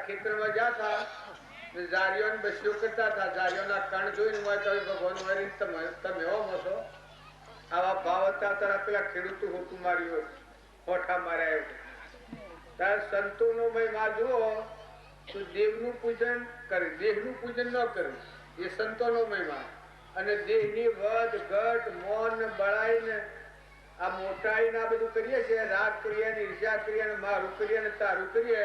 ખેતરમાં જતા જારીઓ બસ્યો કરતા હતા. જારીઓના કણ જોઈને ભગવાન મારી તમે એવો મોસો આવા ભાવ હતા તારા પેલા ખેડૂતો હોતું માર્યું હોઠા માર્યા. સંતો નો મહિમા જુઓ તો દેવનું પૂજન કરે, દેહનું પૂજન ન કરે એ સંતો નો મહિમા. અને દેહની વધ ઘટ મૌન બળાઈ ને આ મોટાઈ ને આ બધું કરીએ છીએ, રાગ કરીએ ને ઈર્ષા કરીએ ને મારું કરીએ ને તારું કરીએ,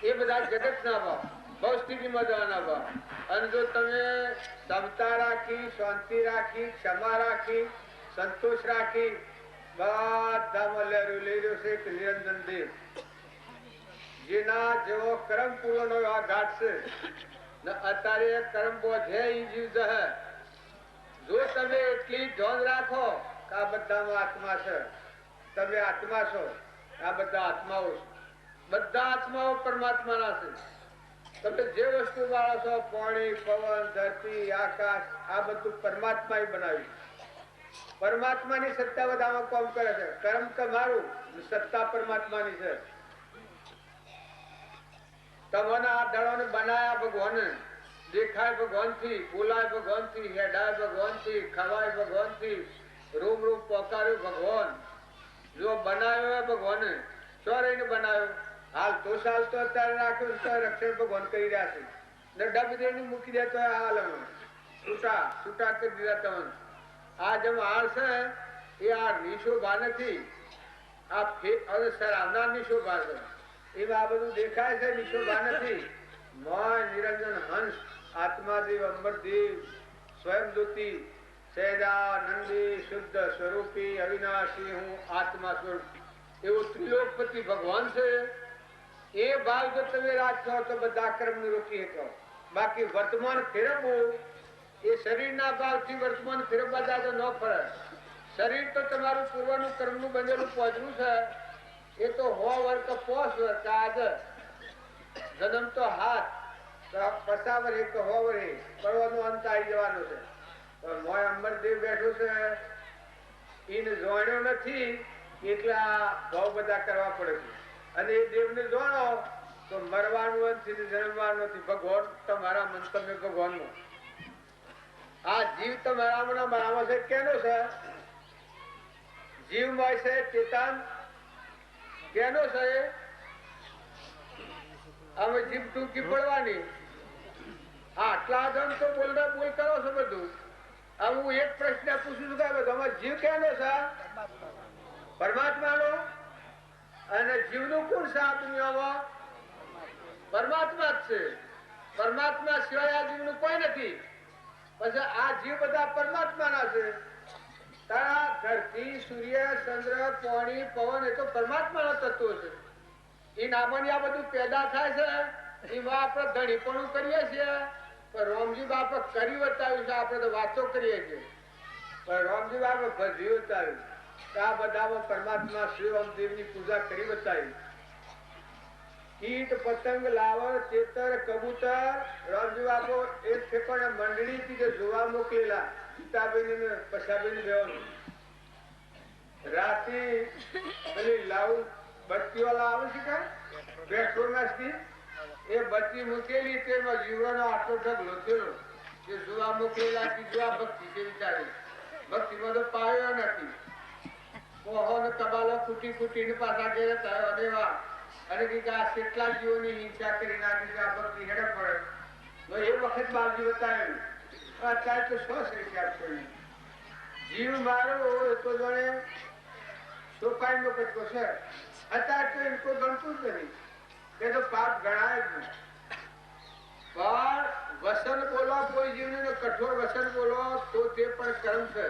એ બધા જગત ના ભાવ બહુ સ્થિતિમાં જવાના ભાવ. અને જો તમે ક્ષમતા રાખી, શાંતિ રાખી, ક્ષમા રાખી, સંતોષ રાખી, બધામાં લઈ રહ્યો છે કે નિરંજન દેવ જેના જેવો કર્મ પૂરો આ ઘાટ છે ને અત્યારે કર્મ બોધે જીવ જહે. જો તમે એટલી ધોન રાખો કે આ બધામાં આત્મા છે, તમે આત્મા છો, આ બધા આત્માઓ છે, બધા આત્માઓ પરમાત્માના છે. તમે જે વસ્તુ વાળો છો, પાણી, પવન, ધરતી, આકાશ, આ બધું પરમાત્મા બનાવ્યું. પરમાત્માની સત્તા બધામાં કામ કરે છે. કર્મ તમારું, સત્તા પરમાત્માની છે. તમને આ દળોને બનાયા ભગવાને, દેખાય ભગવાન થી, બોલાય ભગવાન થી, હેડાય ભગવાન થી, ખવાય ભગવાન થી, રૂમ રૂમ પોકાર્યું ભગવાન. જો બનાવ્યો ભગવાને શું રહીને બનાવ્યો? હાલ તો ચાલતો અત્યારે રાખ્યું તો રક્ષણ ભગવાન કરી રહ્યા છે ને ડબ દેને મૂકી દેતો હાલ છૂટા છૂટા કરી દીધા તમને. આ જેમ હાલ છે એ આ નિશોભા નથી, આ સરાવનાર નિશોભા છે. એમાં આ બધું દેખાય છે, નિશોભા નથી. મય નિરંજન હંસ આત્માદેવ અમરદેવ સ્વયં જ્યોતિ સહેજાનંદી શુદ્ધ સ્વરૂપી અવિનાશી હું આત્મા સ્વરૂપ એવું ત્રિલોકપતિ ભગવાન છે. એ ભાવ જો તમે રાખશો તો બધા કર્મ ને રોકી શકો. બાકી વર્તમાન ફેરવવું એ શરીરના ભાવથી વર્તમાન ફેરવવા જાય ન ફરે. શરીર તો તમારું પૂર્વનું કર્મનું બનેલું પહોંચવું છે. એ તો 100 વર્ષ 5 વર્ષ આગળ જન્મ તો હાથ 50 વર્ષ 100 વર્ષ પડવાનો અંત આવી જવાનો છે. મોય અમરદેવ બેઠો છે એને જોણ્યો નથી એટલે આ ભાવ બધા કરવા પડે છે. અને એ દેવને જોણો તો મરવાનું નથી, જન્મવાનું નથી. ભગવાન તમારા મન તમે ભગવાનનો. આ જીવ તમારામાં મારામાં છે કેનો છે? જીવમય છે, ચેતન કેનો છે? અમે જીભ ટૂંકી પડવાની. આટલા જણ તો બોલતા બોલ કરો છો બધું. હવે હું એક પ્રશ્ન પૂછું છું કે તમારો જીવ કેનો છે? પરમાત્માનો. અને જીવનું કોણ છે આ દુનિયામાં? પરમાત્મા જ છે. પરમાત્મા સિવાય આ જીવનું કોઈ નથી. પછી આ જીવ બધા પરમાત્માના છે. તારા ધરતી, સૂર્ય, ચંદ્ર, પાણી, પવન એ તો પરમાત્માનો તત્વો છે. એ નામની આ બધું પેદા થાય છે. એમાં આપણે ધણીપણું કરીએ છીએ. પણ રામજી બાપા કરી બતાવ્યું છે. આપણે તો વાતો કરીએ છીએ પણ રામજી બાપા ભજવી બતાવ્યું. આ બધામાં પરમાત્મા શ્રી રામદેવની પૂજા કરી બતાવી. કીટ, પતંગ, લાવણ, ચેતર, કબૂતર રામજી બાપો એક ઠેકાણે મંડળી થી જે જોવા મોકલેલા સીતાબેન ને પછાબેન બેવાનું. રાતે પેલી લાવ બત્તી વાળા આવે છે કે પેટ્રોલ એ બત્તી મૂકેલી તેમાં જીવવાનો આટલો ઢગલો થયો. જે જોવા મોકલેલા જોવા ભક્તિ છે વિચારી. ભક્તિમાં તો પાયો નથી. મોહન તબાલો ફૂટી ફૂટીને પાછા ઘેર થયો દેવા. અને આ કેટલા જીવોની હિંસા કરી નાખી. આ ભક્તિ હેડે પડે એ વખત બાલજી બતાવ્યું. અત્યારે તો શું શીખ્યા છે? જીવ મારો તો જાણે સોપાઈ નો કટકો છે. અત્યારે તો એમ કોઈ ગણતું જ નથી. એ તો પાપ ગણાય જ નહીં. પણ વસન બોલો કોઈ જીવને કઠોર વસન બોલો તો તે પણ કર્મ છે.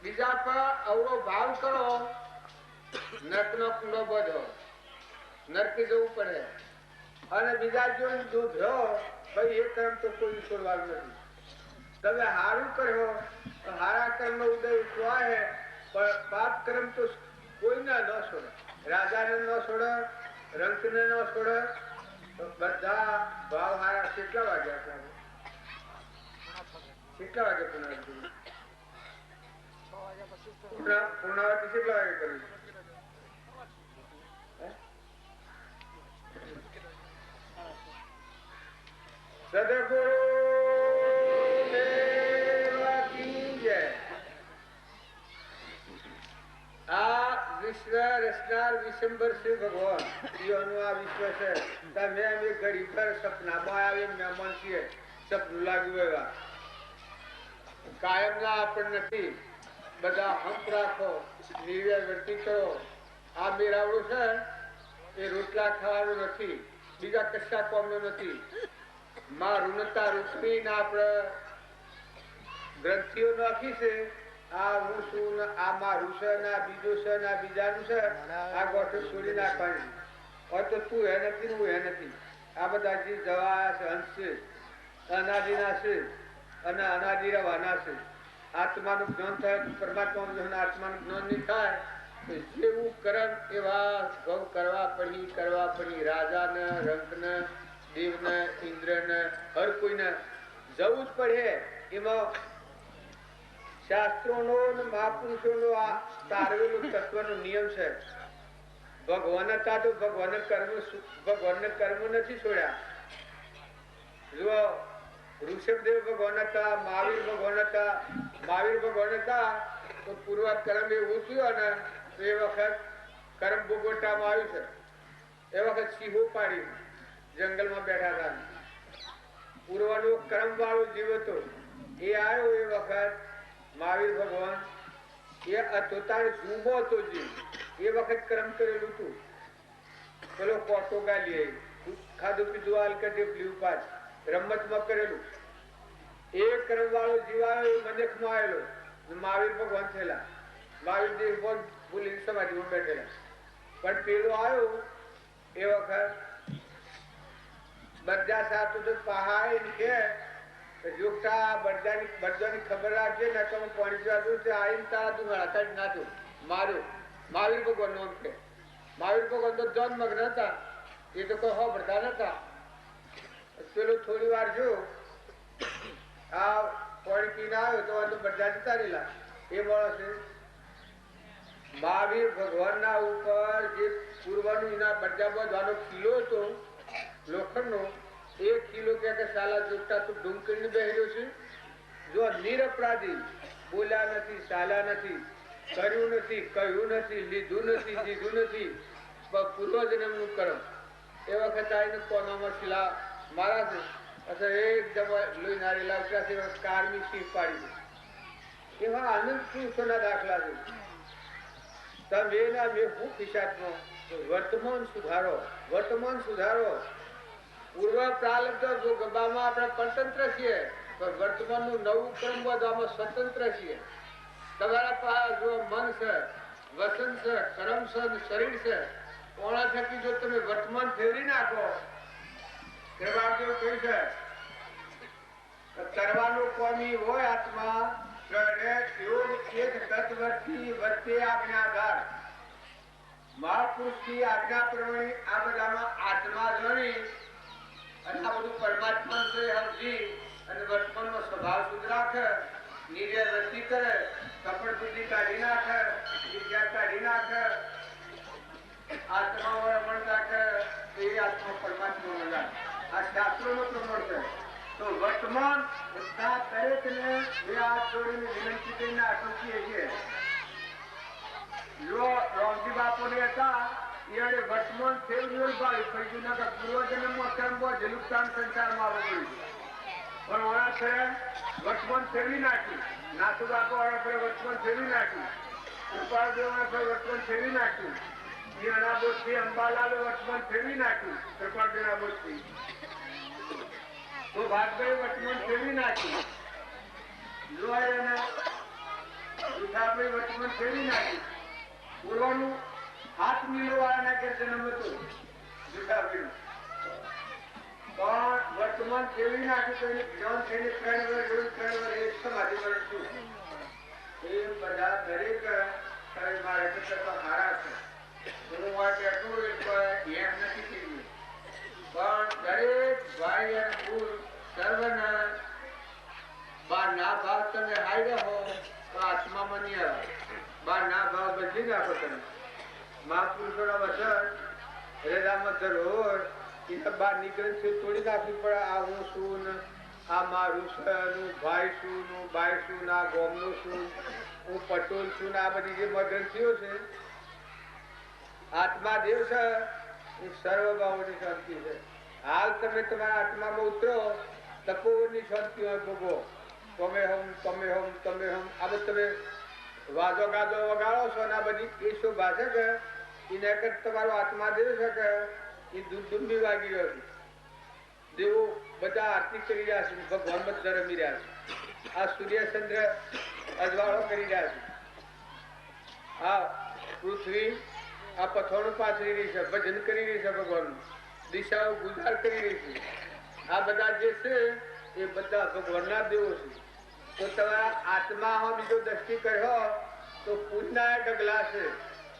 બીજા પર અવળો ભાવ કરો નર્ક નો કુંડો બધો નરકી જવું પડે. અને બીજા જો દૂધ ભાઈ એ કર્મ તો કોઈ છોડવાનું નથી. તમે હારું કર્યો હારા કર્મ નો ઉદય ઉઠવાય. પણ પાપ કર્મ તો કોઈને ન છોડે. રાજાને ન છોડે, રંકને ન છોડે. બધા ભાવ હારા. કેટલા વાગ્યા? કેટલા વાગે પૂર્ણાવતી? પૂર્ણાવતી કેટલા વાગે કરવી? સદગુરુ આ વિશ્વ રચનાર વિશંબર શ્રી ભગવાન નું આ વિશ્વ છે. તમે અમે ઘડી પર સપનામાં આવી મહેમાન છીએ. સપનું લાગ્યું એવા કાયમ ના આપણ નથી. બધા હંપ રાખો, નિર્વ્ય વર્તી કરો. આ મેળાવડું છે એ રોટલા ખાવાનું નથી, બીજા કશા કોમનું નથી. માં ઋણતા રૂપી ના આપણે ગ્રંથિઓ નાખી છે. આ હું છું, આ મારું છે, આ બીજું છે, આ બીજાનું છે. આ ગોઠો છોડી નાખવાની હોય તો તું હે નથી, હું હે નથી. આ બધા જે જવા છે અંશ છે, અનાદિના છે અને અનાદિ રહેવાના છે. આત્માનું જ્ઞાન થાય તો પરમાત્માનું જ્ઞાન, આત્માનું જ્ઞાન નહીં થાય તો જેવું કર્મ એવા ભોગ કરવા પડી. રાજાને, રંકને, દેવને, ઇન્દ્રને, હર કોઈને જવું જ પડે. એમાં શાસ્ત્રોનો મહાપુરુષોનો આ તારવેલું તત્વનો નિયમ છે. ભગવાન હતા તો ભગવાનને કર્મ નથી છોડ્યા. જો ઋષભદેવ ભગવાન હતા, મહાવીર ભગવાન હતા. મહાવીર ભગવાન હતા તો પૂર્વ કર્મ એવું થયું ને તો એ વખત કર્મ ભોગવટામાં આવ્યું છે. એ વખત સિંહો પાડી જંગલમાં બેઠા હતા. પૂર્વનો કર્મ વાળો જીવ હતો એ આવ્યો. એ વખત મહાવીર ભગવાન એ અતોતાર જૂમો હતો જીવ. એ વખત કર્મ કરેલું હતું. પેલો કોટો ગાલી ખાધું પીધું હાલ કે પાસ રમતમાં કરેલું. એ કર્મ વાળો જીવ આવ્યો મનેખમાં આવેલો. મહાવીર ભગવાન થયેલા. મહાવીર દેવ ભગવાન ભૂલી સમાધિમાં બેઠેલા. પણ પેલો આવ્યો એ વખત બધા સાથ પહાડ કે જોગતા બધાની ખબર રાખજે ને તો હું પાણી પીવા દઉં છે. આવીને તારા તું હળતા જ નાખ્યું માર્યો. મહાવીર ભગવાન નો છે. મહાવીર ભગવાન તો જન મગ્ન હતા. એ તો કોઈ હોભળતા નતા. પેલો થોડી વાર જો આ પાણી પીને આવ્યો તો આ તો બધા જતા રહેલા એ માણસ છે મહાવીર ભગવાનના ઉપર જે પૂર્વનું એના બધા બધવાનો કિલ્લો હતો લોખંડનો એ કિલ્લો કે સાલા જોતા તું ઢૂંગ કરીને બેહ્યો છે જો નિરપરાધી બોલ્યા નથી ચાલ્યા નથી કર્યું નથી કહ્યું નથી લીધું નથી દીધું નથી પૂર્વજન્મનું કર્મ એ વખત આવીને કોનામાં શિલા મારા છે અથવા એકદમ લોહી નારી લાવતા છે કારમી સિંહ પાડી છે એવા આનંદ પુરુષોના દાખલા છે તમે ના મેં હું ખિસાતમાં વર્તમાન સુધારો પૂર્વ પ્રારબ્ધ ગબામાં આપણે પરતંત્ર છીએ પણ વર્તમાનનું નવું કર્મ વધવામાં સ્વતંત્ર છીએ તમારા પાસે જો મન છે વસન છે કર્મ છે શરીર છે ઓણા થકી જો તમે વર્તમાન ફેરવી નાખો તેમાં કેવું કહ્યું છે કરવાનું કોમી હોય આત્મા મહાપુરુષની આજ્ઞા પ્રમાણે આ બધામાં આત્મા જાણી અને આ બધું પરમાત્મા સમજી અને વર્તમાનમાં સ્વભાવ શુદ્ધ રાખે નિર્ય વૃત્તિ કરે કપડ બુદ્ધિ કાઢી નાખે વિદ્યા કાઢી નાખે આત્મા રમણ રાખે એ આત્મા પરમાત્મા મળે આ શાસ્ત્રોનો પ્રમાણ છે તો વર્તમાન બધા દરેકને બે હાથ જોડીને વિનંતી કરીને આટલું છીએ જો રોમજી બાપુને હતા એને વર્તમાન ફેરવ્યું ભાઈ ના પૂર્વજન્મમાં કર્મ જલુકતાન સંસારમાં આવવું પણ ઓળા છે વર્તમાન ફેરવી નાખ્યું નાથુ બાપુ વર્તમાન ફેરવી નાખ્યું કૃપાળદેવ વર્તમાન ફેરવી નાખ્યું ઈણા બોધથી અંબાલાલ વર્તમાન ફેરવી નાખ્યું કૃપાળદેવના બોધથી તો ભાગભાઈ વર્તમાન ફેરવી નાખ્યું જુઠાભાઈ વર્તમાન ફેરવી નાખ્યું પૂર્વનું હાથ મિલવાના કે જન્મ હતું જુઠાભાઈ પણ વર્તમાન ફેરવી નાખ્યું તો એને જ્ઞાન થઈને 3 વર્ષ એક સમાધિ મળશું એ બધા દરેક મારે હારા છે હું માટે એટલું એમ નથી કીધું પણ દરેક ભાઈ અને ભૂલ સર્વના બાર ના ભાવ તમે હાઈ રહો તો આત્મામાં નહીં આવે બાર ના ભાવ બદલી નાખો તમે મહાપુરુષોના વચન હૃદયમાં ધરોહર એને બહાર નીકળે છે તોડી નાખવી પડે આ હું શું ને આ મારું છે ભાઈ શું નું બાઈ શું ના ગોમનું શું હું પટોલ છું ને આ બધી જે ગ્રંથિઓ છે આત્મા દેવ છે એ સર્વભાવની શાંતિ છે હાલ તમે તમારા આત્મામાં ઉતરો તપોવનની શાંતિ હોય ભોગવો તમે હમ આ બધું તમે વાજો ગાજો વગાડો છો ને આ બધી એ શોભા છે કે એને કર તમારો આત્મા દેવ છે કે એ દુંબી વાગી રહ્યો છે દેવો બધા આરતી કરી રહ્યા છે ભગવાન બધા રમી રહ્યા છે આ સૂર્યચંદ્ર અજવાળો કરી રહ્યા છે આ પૃથ્વી આ પથોણું પાથરી રહી છે ભજન કરી રહી છે ભગવાનનું દિશાઓ ગુજાર કરી રહી છે આ બધા જે છે એ બધા ભગવાનના દેવો છે તો તમારા આત્મા બીજો દ્રષ્ટિ કર્યો તો પુણ્ય ડગલા છે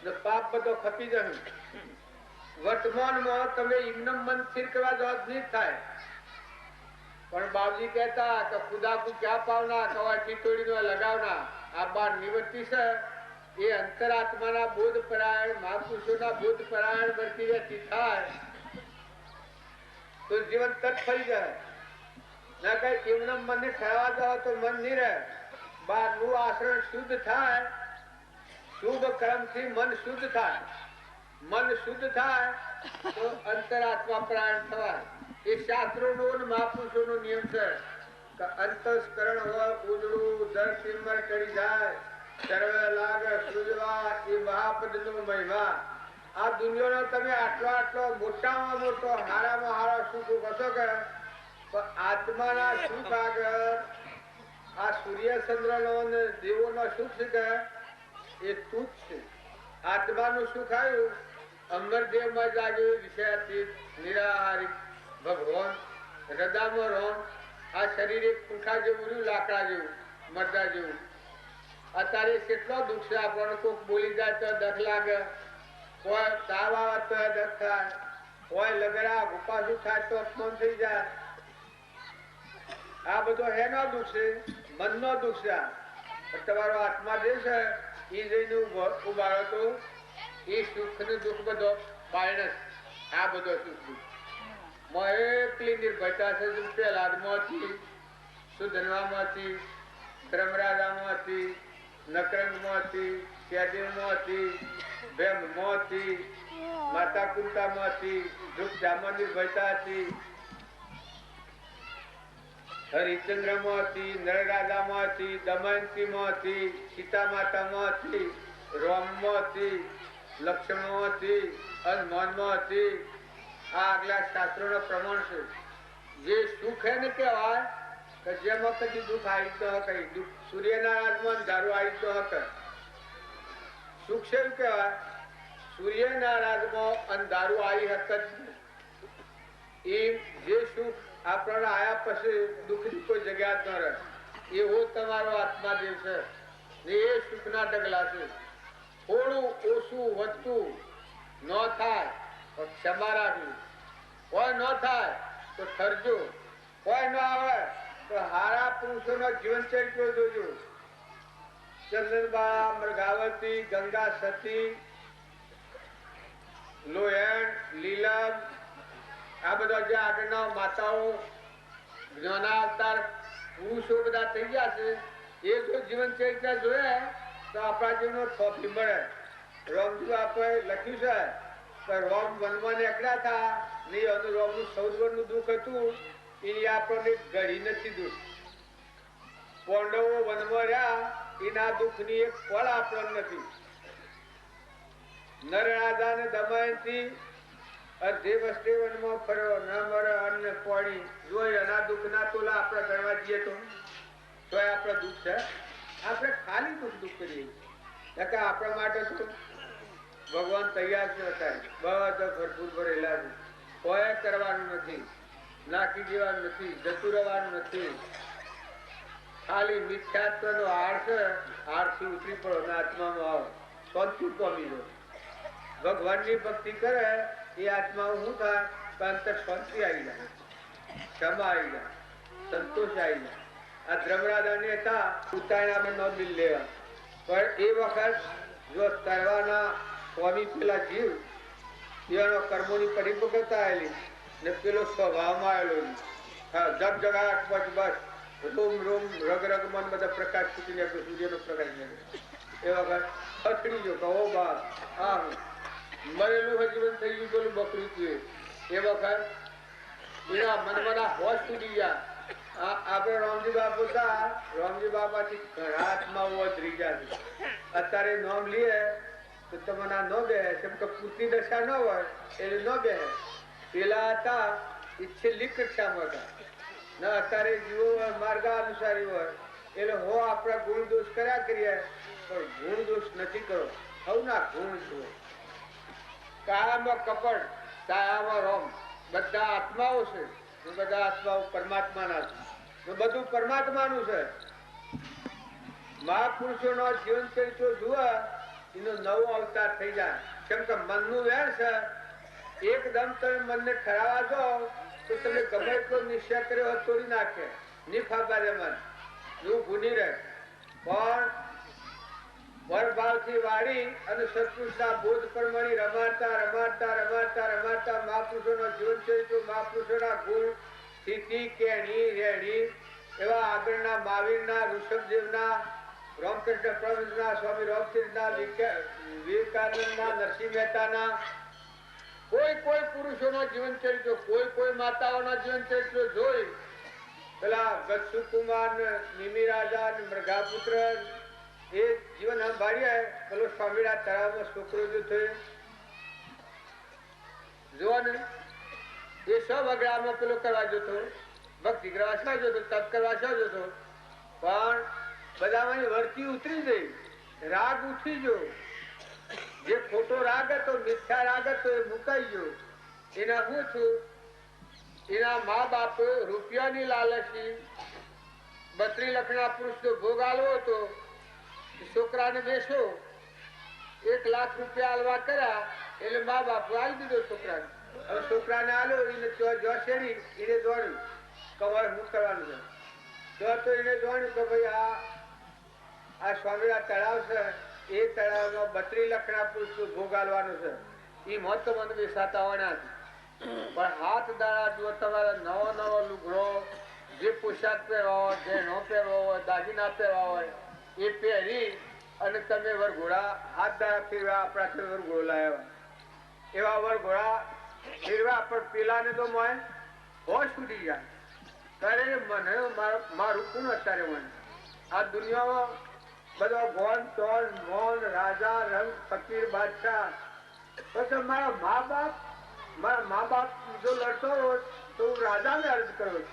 ને પાપ બધો ખપી જશે વર્તમાનમાં તમે ઇમનમ મન સ્થિર કરવા જવાબ નહીં થાય પણ બાબજી કહેતા કે ખુદા કો ક્યાં પાવના કવા ચીતોડી લગાવના આ બાર નિવૃત્તિ છે એ અંતરાત્માના બોધ પરાયણ મહાપુરુષોના બોધ પરાયણ વર્તી રહેતી થાય તો જીવન તટ ફરી જાય ના કઈ એમના મનને ઠરવા જાઓ તો મન નહીં રહે બહારનું આચરણ શુદ્ધ થાય શુભ કર્મથી મન શુદ્ધ થાય મન શુદ્ધ થાય તો અંતરાત્મા પ્રાણ થવાય એ શાસ્ત્રોનો અને મહાપુરુષોનો નિયમ છે કે અંતસ્કરણ હોય ઉજળું દર સિમર ચડી જાય સર્વે લાગ સૃજવા એ મહાપદનો મહિમા આ દુનિયાનો તમે આટલો મોટામાં મોટો હારામાં હારો સુખ હશો કે આત્માના સુખ આગળ આ સૂર્ય ચંદ્રનો અને દેવોનો સુખ છે કે એ તુચ્છ છે આત્માનું સુખ આવ્યું અમરદેવમાં જાગ્યું વિષયાતીત નિરાહારી ભગવાન હૃદયમાં રોમ આ શરીર એક પૂંખા જેવું રહ્યું લાકડા જેવું મરદા જેવું અત્યારે કેટલો દુઃખ છે આપણને કોઈક બોલી જાય તો દખ લાગે કોઈ તાવ આવે તો દખ થાય કોઈ લગડા ગુપાસું થાય તો અપમાન થઈ જાય આ બધો હેનો દુઃખ છે મનનો દુઃખ છે. તમારો આત્મા જે છે એ જઈને ઉભારો તો એ સુખ ને દુઃખ બધો બાયણસ આ બધો સુખ દુઃખ એટલી નિર્ભયતા છે. પ્રહલાદમાંથી, સુધનવામાંથી, ધર્મરાજામાંથી, નકરંગમાંથી, ત્યાદીમાંથી, ભેમમાંથી, માતા કુંતામાંથી, દુઃખધામમાં નિર્ભયતા હતી, હરિચંદ્રમાંથી, નરરાજામાંથી, દમયંતીમાંથી, સીતા માતામાંથી, રોમમાંથી, લક્ષ્મણમાંથી, હનુમાનમાંથી. આ આગલા શાસ્ત્રોનો પ્રમાણ છે. જે સુખ એને કહેવાય કે જેમાં કદી દુઃખ આવી તો કઈ દુઃખ સૂર્યના રાજમાં અંધારું આવી તો હક સુખ છે એવું કહેવાય. સૂર્યના રાજમાં અંધારું આવી હક જ એ જે સુખ આપણને આયા પછી દુઃખની કોઈ જગ્યા જ ન રહે. એવો તમારો આત્મા જે છે એ સુખના ડગલા છે. થોડું ઓછું વધતું ન થાય તો ક્ષમા રાખવી, કોઈ ન થાય તો ઠરજો, કોઈ ન આવે તો હારા પુરુષોનો જીવન ચરિત્ર જોજો. ચંદનબા, મૃગાવતી, ગંગા સતી, લોયણ, લીલમ, આ બધા જે આગળના માતાઓ જ્ઞાનાવતાર પુરુષો બધા થઈ ગયા છે. એ જો જીવન ચરિત્ર જોયે તો આપણા જીવનો ટ્રોફી મળે. રોમજી આપણે લખ્યું છે કે રોમ વનમાં નીકળ્યા હતા ને રોમનું 14 વર્ષનું દુઃખ હતું. એની આપણને ઘડી નથી દુઃખ. પાંડવો વનમાં રહ્યા એના દુઃખની એક ફળ આપણને નથી. નરરાજા ને દમયંતી અડધે વસ્તે વનમાં ફર્યો, ન મરે અન્ન પાણી જોઈ એના દુઃખના તોલા આપણે ગણવા જઈએ તો આપણે દુઃખ છે. આપણે ખાલી દુઃખ કરીએ કે આપણા માટે તો ભગવાન તૈયાર છે. બધા ભરપૂર ભરેલા છે. કોઈ કરવાનું નથી, નાખી દેવાનું નથી, જતું રહેવાનું નથી. ખાલી મિથ્યાત્વનો હાર છે. હારથી ઉતરી પડો, આત્મામાં આવો, શાંતિ પામી દો. ભગવાનની ભક્તિ કરે એ આત્મા શું થાય? અંતર શાંતિ આવી જાય, ક્ષમા આવી જાય, સંતોષ આવી જાય. આ ધર્મરાજાને હતા ઉતાયણામાં ન બિલ લેવા, પણ એ વખત જો તરવાના સ્વામી પેલા જીવ એનો કર્મોની પરિપક્વતા આવેલી ને પેલો સ્વભાવમાં આવેલો જગ જગાટ બસ બસ રોમ રોમ રગ રગમાં બધા પ્રકાશ છૂટીને સૂર્યનો પ્રકાશ એ વખત અથડી ગયો કહો બાપ આ મરેલું જીવન થઈ ગયું પેલું બકરું થયું. એ વખત એના મનમાં હોશ તૂટી ગયા. આપણે રામજી બાપુ હતા, રામજી બાપાથી ઘણા આત્માઓ વધરી ગયા છે. અત્યારે નામ લઈએ તો તમને ન બે કેમ કે પૂરતી દશા ન હોય એટલે ન બે. પેલા હતા એ છેલ્લી કક્ષામાં હતા ને અત્યારે જીવો માર્ગ અનુસારી હોય એટલે હો આપણા ગુણ દોષ કર્યા કરીએ પણ ગુણ દોષ નથી કરો. સૌના ગુણ જુઓ. કાયામાં કપડ, કાયામાં રોમ, બધા આત્માઓ છે. બધા આત્માઓ પરમાત્માના છે. બધું પરમાત્માનું છે. મહાપુરુષોનો જીવન ચરિત્ર જુઓ એનો નવો અવતાર થઈ જાય. કેમ કે મનનું વેર છે. એકદમ તમે મનને ઠરાવા દો તો તમે ગમે એટલો નિશ્ચય કર્યો તોડી નાખે. નિફાબારે મન એવું ભૂલી રહે. પણ પરભાવથી વાળી અને સત્પુરુષના બોધ પરમણી રમાડતા રમાડતા રમાડતા રમાડતા મહાપુરુષોનો જીવન ચરિત્ર, મહાપુરુષોના ગુણ, સ્થિતિ, કેણી, રેણી એવા આગળના મહાવીરના, ઋષભદેવના, રામકૃષ્ણ પરમહંસના, સ્વામી રામતીર્થના, વિવેકાનંદના, નરસિંહ મહેતાના, કોઈ પુરુષોનો જીવન ચરિત્ર, કોઈ માતાઓના જીવન ચરિત્ર જોઈ પેલા ગચ્છુ કુમાર, નિમિ રાજા, મૃગાપુત્ર એ જીવન સંભાળ્યા. પેલો સ્વામીના તળાવમાં છોકરો જો થયો જોવા ને એ સૌ વગડામાં પેલો કરવા જતો, ભક્તિ કરવા શા જતો, તપ કરવા શા જતો. પણ બધામાં વર્તી ઉતરી ગઈ, રાગ ઉઠી ગયો. જે ખોટો રાગ હતો, મિથ્યા રાગ હતો એ મુકાઈ ગયો. એના શું છું? એના મા બાપ રૂપિયાની લાલચી 32 લાખના પુરુષનો ભોગ આલવો હતો. છોકરાને દેશો 1 લાખ રૂપિયા આલવા કર્યા એટલે મા બાપ આલી દીધો છોકરાને. હવે છોકરાને આલો એને જોશેડી એને દોડ્યું કવાય હું કરવાનું છે. તો એને જોયું કે ભાઈ આ સ્વામિનારાયણ તળાવ છે, એ તળાવમાં 32 લખના પુરુષ ભોગાલવાનું છે. એ મત મને બેસાતા હોવાના પણ હાથ દાડા જો તમારે નવો લુગડો, જે પોશાક પહેરવા હોય, જે ન પહેરવા હોય, દાગીના પહેરવા હોય એ પહેરી અને તમે વરઘોડા હાથ દાડા ફેરવા આપણા વરઘોડો લાવ્યા એવા વરઘોડા ફેરવા. પણ પેલાને તો મને હોશ ઉડી ગયા. ત્યારે મને મારું કોણ અત્યારે મને આ દુનિયામાં બધા ગોન ચોલ મોન રાજા રંગ ફકીર બાદશાહ પછી મારા મા બાપ જો લડતો હોત તો હું રાજાને અર્જ કરું,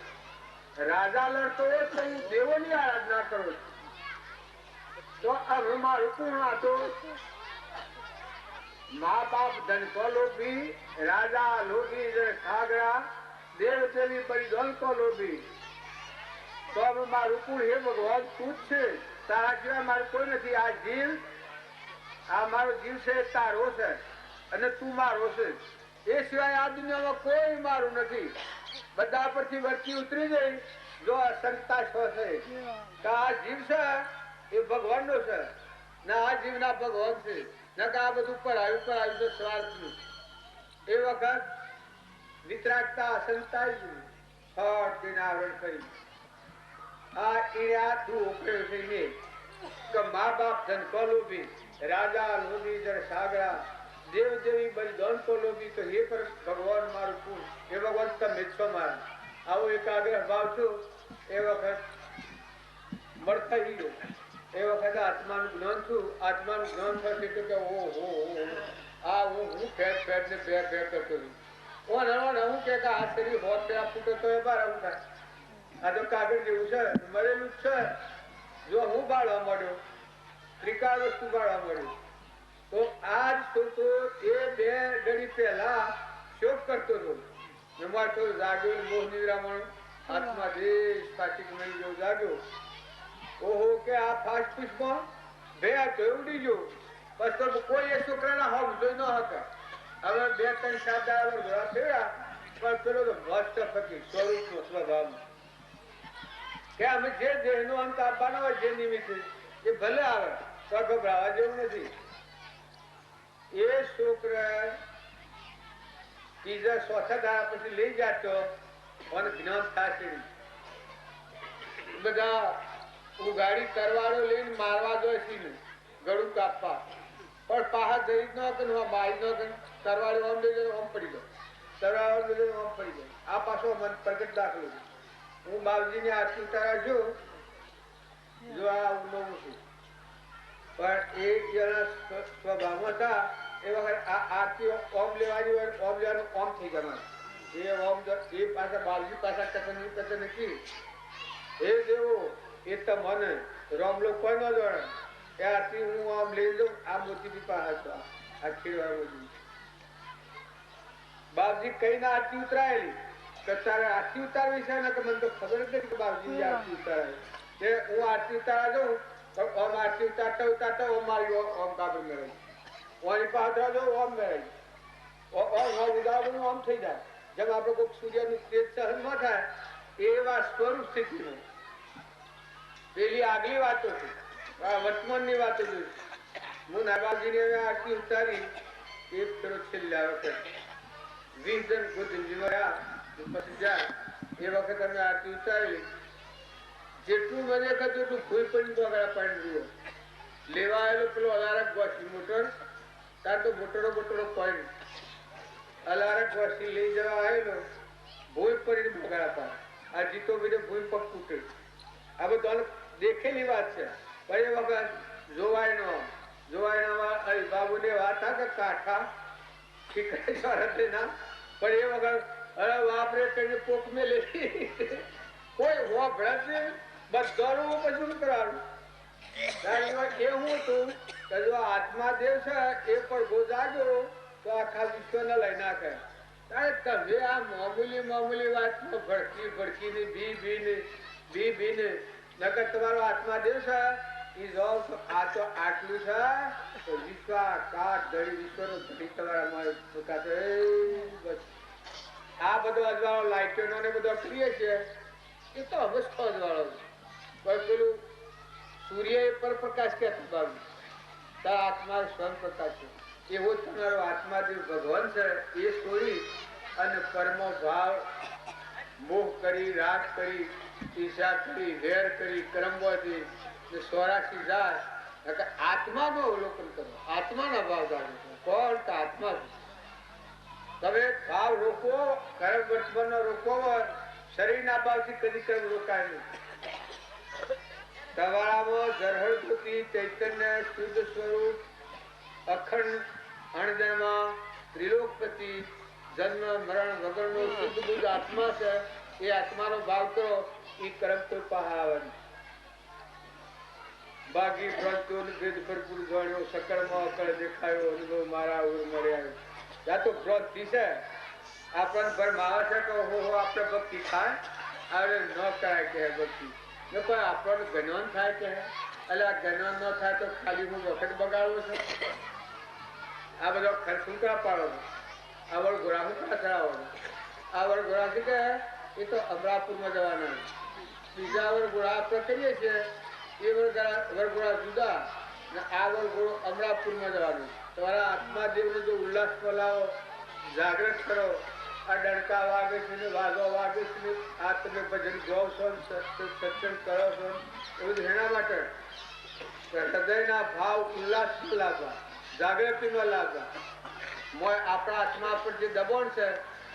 રાજા લડતો હોય તો હું દેવોની આરાધના કરું. તો હવે મારું કોણ હતું? મા બાપ ધન કો લોભી, રાજા લોભી સાગરા, દેવ દેવી બળી ધન કો લોભી. તો હવે મારું કોણ? હે ભગવાન તું જ છે, તારા સિવાય મારું કોઈ નથી. આ જીવ, આ મારો જીવ છે, તારો છે અને તું મારો છે. એ સિવાય આ દુનિયામાં કોઈ મારું નથી. બધા પરથી વર્તી ઉતરી ગઈ જો અસંતા છો છે કે આ જીવ છે એ ભગવાનનો છે ને આ જીવના ભગવાન છે ને કે આ બધું પરાયું તો સ્વાર્થનું. એ વખત વિતરાગતા અસંતાઈ ગયું ફટ દિન આવરણ કરી. આ ઈરા તું ઉકળ્યો છે ને કે મા બાપ ધન કો લોભી, રાજા લોભી જળ સાગરા, દેવ દેવી બળી ધન કો લોભી. તો એ પર ભગવાન મારું પૂર, એ ભગવાન તમે છો મારા. આવો એક આગ્રહ ભાવ છું. એ વખત મળતા ગયો. એ વખતે આત્માનું જ્ઞાન છું. આત્માનું જ્ઞાન થશે તો કે ઓહો આ હું ફેર ને ફેર કરતો છું. હું કે આ શરીર હોત પેલા ફૂટે તો એ બાર આવું થાય. આ તો કાગળ જેવું છે, મરેલું જ છે. જો હું બાળવા મળ્યો, ત્રિકાળ વસ્તુ બાળવા મળ્યું, તો આ જ છોકરો એ 2 ઘડી પહેલા શોક કરતો હતો. તો જાગ્યો મોહ નિદ્રામણ આત્મા દેશ પાછી મળી ગયો જાગ્યો. ઓહો કે આ ફાસ્ટ પુષ્પમાં બે ઉડી ગયો. બસ તો કોઈ એ છોકરાના હક જોઈ ન હતા. હવે 2-3 સાદા ઘોડા ફેર્યા પણ પેલો તો મસ્ત ફકી સ્વરૂપનો સ્વભાવ કે અમે જે દેહનો અંત આપવાનો હોય જે નિમિત્તે એ ભલે આવે તો ગભરાવા જેવું નથી. એ છોકરા ત્રીજા ચોથા દાડા પછી લઈ જતો અને જ્ઞાન થશે. બધા ઉગાડી કરવાડો લઈને મારવા જોઈએ છે ગળું કાપવા પણ પાહા જઈ ન બાઈ ન કરવાડો આમ લઈ જાય આમ પડી જાય, કરવાડો લઈ આમ પડી જાય. આ પાછો મન પ્રગટ દાખલો. હું બાપજીની આરતી ઉતારા જો આ ઉમવું છું પણ એ જણા સ્વભાવમાં હતા. એ વખત આ આરતી ઓમ લેવાની હોય, ઓમ લેવાનું ઓમ થઈ જવાનું. એ ઓમ એ પાછા બાપજી પાછા કથન નથી. એ દેવો એ તો મને રોમલો કોઈ ન જોડે. એ આરતી હું આમ લઈ લઉં. આ મોતીજી પાસે આ ખીરવા મોતી બાપજી કઈ ના આરતી ઉતરાયેલી કે તારે આરતી ઉતારવી છે ને કે મને તો ખબર જ નથી કે બાપજી આરતી ઉતારાય. કે હું આરતી ઉતારા જાઉં પણ ઓમ આરતી ઉતારતા ઓમ મારી ઓમ કાબર મેળવી ઓની પાછળ જો ઓમ મેળવી ઓમ ઉદાહરણ ઓમ થઈ જાય. જેમ આપણે કોઈ સૂર્યનું તેજ સહન ન થાય એવા સ્વરૂપ સ્થિતિનું. પેલી આગલી વાતો છે, વર્તમાનની વાતો છે. હું નાગાજીની હવે આરતી ઉતારી એક ફેરો છેલ્લા વખત 20 જણ ગોધીજી પછી જાય એ વખત અમે આરતી ઉતારેલી. જેટલું મને કહ્યું એટલું ભૂઈ પડી બગડા પાડી દીધો. લેવા આવેલો પેલો અલારક ગોસી મોટર તાર તો મોટરો પડી અલારક ગોસી લઈ જવા આવેલો ભૂઈ પડીને બગડા પાડ. આ જીતો બીજો ભૂઈ પગ તૂટે. આ બધું દેખેલી વાત છે પણ એ વખત જોવાય બાબુ ને વાત કે કાઠા પણ એ વખત અરે વાપરે કઈ પોક મેં લેતી કોઈ હોભળે છે બધું પછી કરવાનું. એવું હતું કે જો આત્મા દેવ છે એ પણ ગોજાગ્યો તો આખા વિશ્વને લઈ નાખે. તમે આ મામૂલી વાતમાં ભડકીને બી નકર તમારો આત્મા દેવ છે એ જો આ તો આટલું છે તો વિશ્વ આકાશ ધડી વિશ્વનો ધડી તમારા પોતાશે. આ બધો અજવાળો લાઈટોનો ને બધો કરીએ છીએ એ તો અવસ્થો અજવાળો છે. પણ પેલું સૂર્ય એ પર પ્રકાશ ક્યાંથી બાબુ? તારા આત્મા સ્વયં પ્રકાશ છે. એવો તમારો આત્મા જે ભગવાન છે એ છોડી અને કર્મ ભાવ મોહ કરી, રાગ કરી, ઈર્ષા કરી, વેર કરી, કરમવાથી સ્વરાશી જાય. આત્માનું અવલોકન કરો, આત્માના ભાવ જાણો. કોણ? તો આત્મા. તમે ભાવ રોકો, કર્મ વર્તમાન રોકો, શરીરના ભાવથી કદી કર્મ રોકાય નહીં. તમારામાં ઝરહળ જ્યોતિ ચૈતન્ય શુદ્ધ સ્વરૂપ અખંડ અણજન્મા ત્રિલોકપતિ જન્મ મરણ વગરનો શુદ્ધ બુદ્ધ આત્મા છે. એ આત્માનો ભાવ કરો, એ કર્મ કોઈ પાસે આવે નહીં. બાકી ભ્રષ્ટો ભેદ ભરપૂર જાણ્યો, સકળમાં અકળ દેખાયો, અનુભવ મારા ઉર મળ્યા. ત્યાં તો ભ્રષ્ટ છે, આપણને ભરમ આવે છે કે હો આપણે ભક્તિ થાય, આપણે ન કરાય કે ભક્તિ ને કોઈ આપણને જ્ઞાન થાય કે એટલે આ જ્ઞાન ન થાય તો ખાલી હું વખત બગાડવો છે. આ બધો ખર્ચ શું કરા પાડો છો? આ વળ ઘોડા શું કરા ચડાવો છો? આ વળ ઘોડા શું કહે? એ તો અમરાપુરમાં જવાના. બીજા વળ ઘોડા આપણે કરીએ છીએ એ વરઘોડા જુદા ને આ વરઘોડો અમરાપુરમાં જવાનું. તમારા આત્મા દેવનો જો ઉલ્લાસ ફલાવો, જાગૃત કરો. આ ડણકા વાગે છે ને વાગો વાગે છે ને આ તમે ભજન ગાઓ છો, સત્સંગ કરો છો, એ બધું એના માટે હૃદયના ભાવ ઉલ્લાસમાં લાવવા, જાગૃતિમાં લાવવા. આપણા આત્મા પર જે દબાણ છે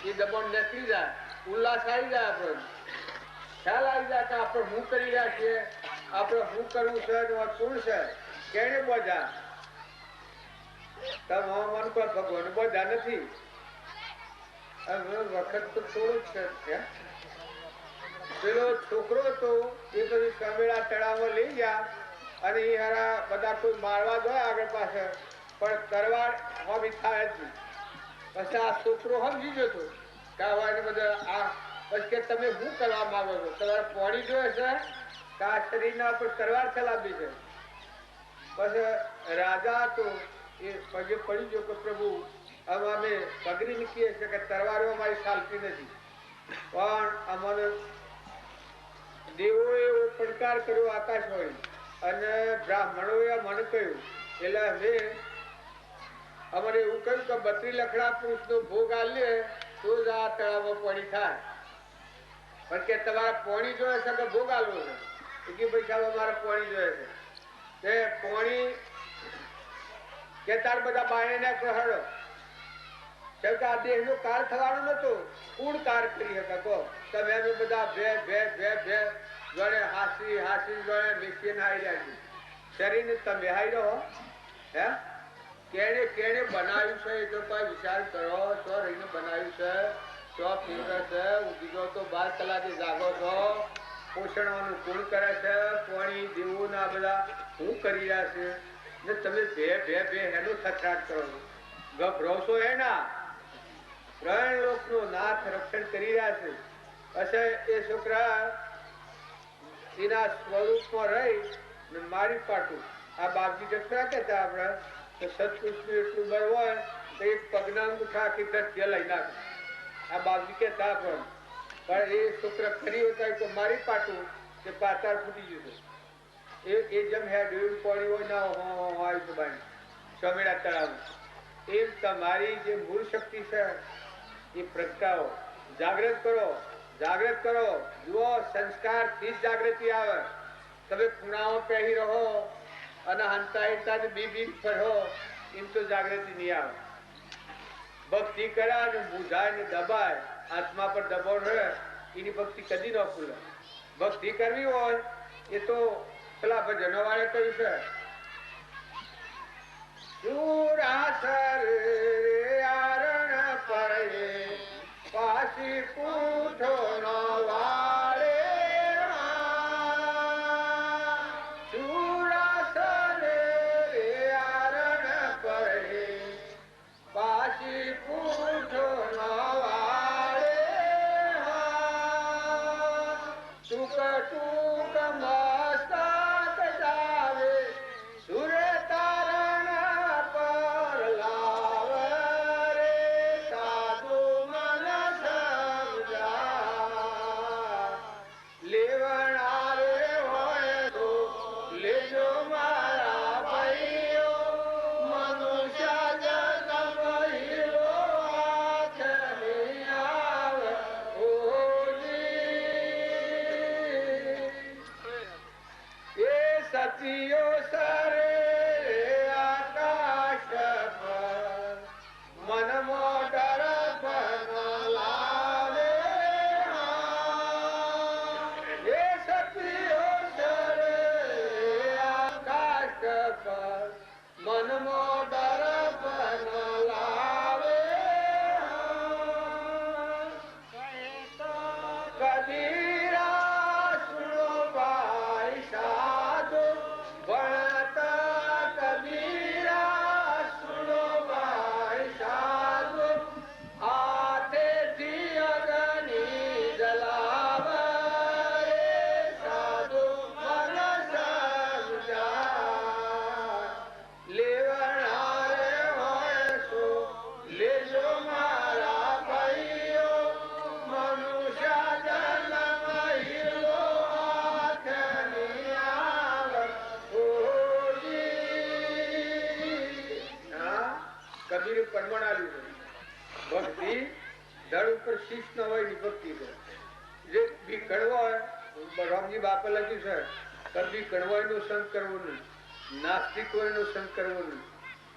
એ દબાણ નીકળી જાય, ઉલ્લાસ આવી જાય, આપણને ખ્યાલ આવી જાય કે આપણે હું કરી રહ્યા છીએ, આપણે શું કરવું છે, કોણ છે, કેને બોધા. મન પર ભગવાન બોધા નથી. વખત તો થોડો જ છે. પેલો છોકરો હતો એ પછી કમેળા તળાવમાં લઈ ગયા અને એ હારા બધા કોઈ મારવા જાય આગળ પાછળ, પણ તરવાર હમ થાય જ નહીં. પછી આ છોકરો સમજી ગયો હતો કે આવા બધા આ પછી કે તમે શું કરવા માંગો છો? તમારે પાણી જોઈએ છે કે આ શરીરના ઉપર તરવાર ચલાવી છે? પછી રાજા હતો એ પગે પડી ગયો કે પ્રભુ હવે અમે પગડી મૂકીએ છીએ કે તરવારો અમારી ચાલતી નથી. પણ અમને દેવોએ એવો પડકાર કર્યો આકાશવાણી અને બ્રાહ્મણોએ મને કહ્યું, એટલે અમે અમારે એવું કહ્યું કે 32 લખડા પુરુષનો ભોગ આલીએ તો જ આ તળાવમાં પાણી થાય. પણ કે તમારે પાણી જોઈએ છે કે ભોગ આલવો છે? કે ભાઈ સાહેબ અમારે પાણી જોઈએ છે. તે પાણી કે તાર બધા બાયણે હળો કેમ કે આ દેહનો કાર થવાનો નતો. કુણ કાર કરી શકે કહો? તમે અમે બધા બે બે બે બે જોડે હાસી હાસી જોડે મિશીન આવી રહ્યા છે. શરીરને તમે હાઈ રહો હે? કેને કેને બનાવ્યું છે એ તો કોઈ વિચાર કરો. તો રહીને બનાવ્યું છે, તો પીવડે છે, બીજો તો 12 કલાકે જાગો છો, પોષણવાનું કોણ કરે છે, પાણી દેવું ના બધા શું કરી રહ્યા છે ને તમે બે બે બે એનું થથરાટ કરો છો. ગભરો એના ત્રણ લોકનો નાથ રક્ષણ કરી રહ્યા છે. પછી એ છોકરા એના સ્વરૂપમાં રહી ને મારી પાટું આ બાપજી જતા કહેતા આપણે તો સત્પુરુષનું એટલું બળ હોય તો એક પગના અંગૂઠા આખી દ્રષ્ટિએ લઈ નાખે. આ બાપજી કહેતા પણ એ છોકરા કરી હતા તો મારી પાટું તે પાતાળ ફૂટી ગયું છે. એ જેમ હેડ એવું પડી હોય ના હોય તો બાઈ સમેડા તળાવ એમ તમારી જે મૂળ શક્તિ છે એ પ્રગટાવો. જાગૃત કરો, જાગૃત કરો. જુઓ સંસ્કારથી જ જાગૃતિ આવે. તમે ખૂણાઓ પહેરી રહો અને હંતા હિંતા બી બી ફરો એમ તો જાગૃતિ નહીં આવે. ભક્તિ કરા ને બુઝાય ને દબાય, આત્મા પર દબાણ રહે એની ભક્તિ કદી ન ખુલે. ભક્તિ કરવી હોય એ તો પેલા ભજનો વાળે કહ્યું છે સુરાસર આરણ પડે પાછી પૂઠો નો વાળે સુરાસર આરણ પડે પાછી પૂઠો નો વાળે ટૂંક ટૂંક મસ્તક જાવે સુરે તારણ પર લાવ રે સાધુ મન સમજાવે. કબીરા સુનો ભાઈ સાધુ ભણતા કબીરા સુનો ભાઈ સાધુ હાથેથી અગ્નિ જલાવે સાધુ મન સમજાય લેવણા રે હોય સો લેજો મારા ભાઈઓ મનુષ્ય જન્મ હિલો હાથની આવે કબીર પરમણાલ્યું ભક્તિ ધડ ઉપર શીશ ન હોય ની ભક્તિ છે જે બી કડવો હોય રામજી બાપે લખ્યું છે કબી કડવાઈ નું સંગ કરવું નહીં, નાસ્તિક હોય નું સંગ કરવું નહીં,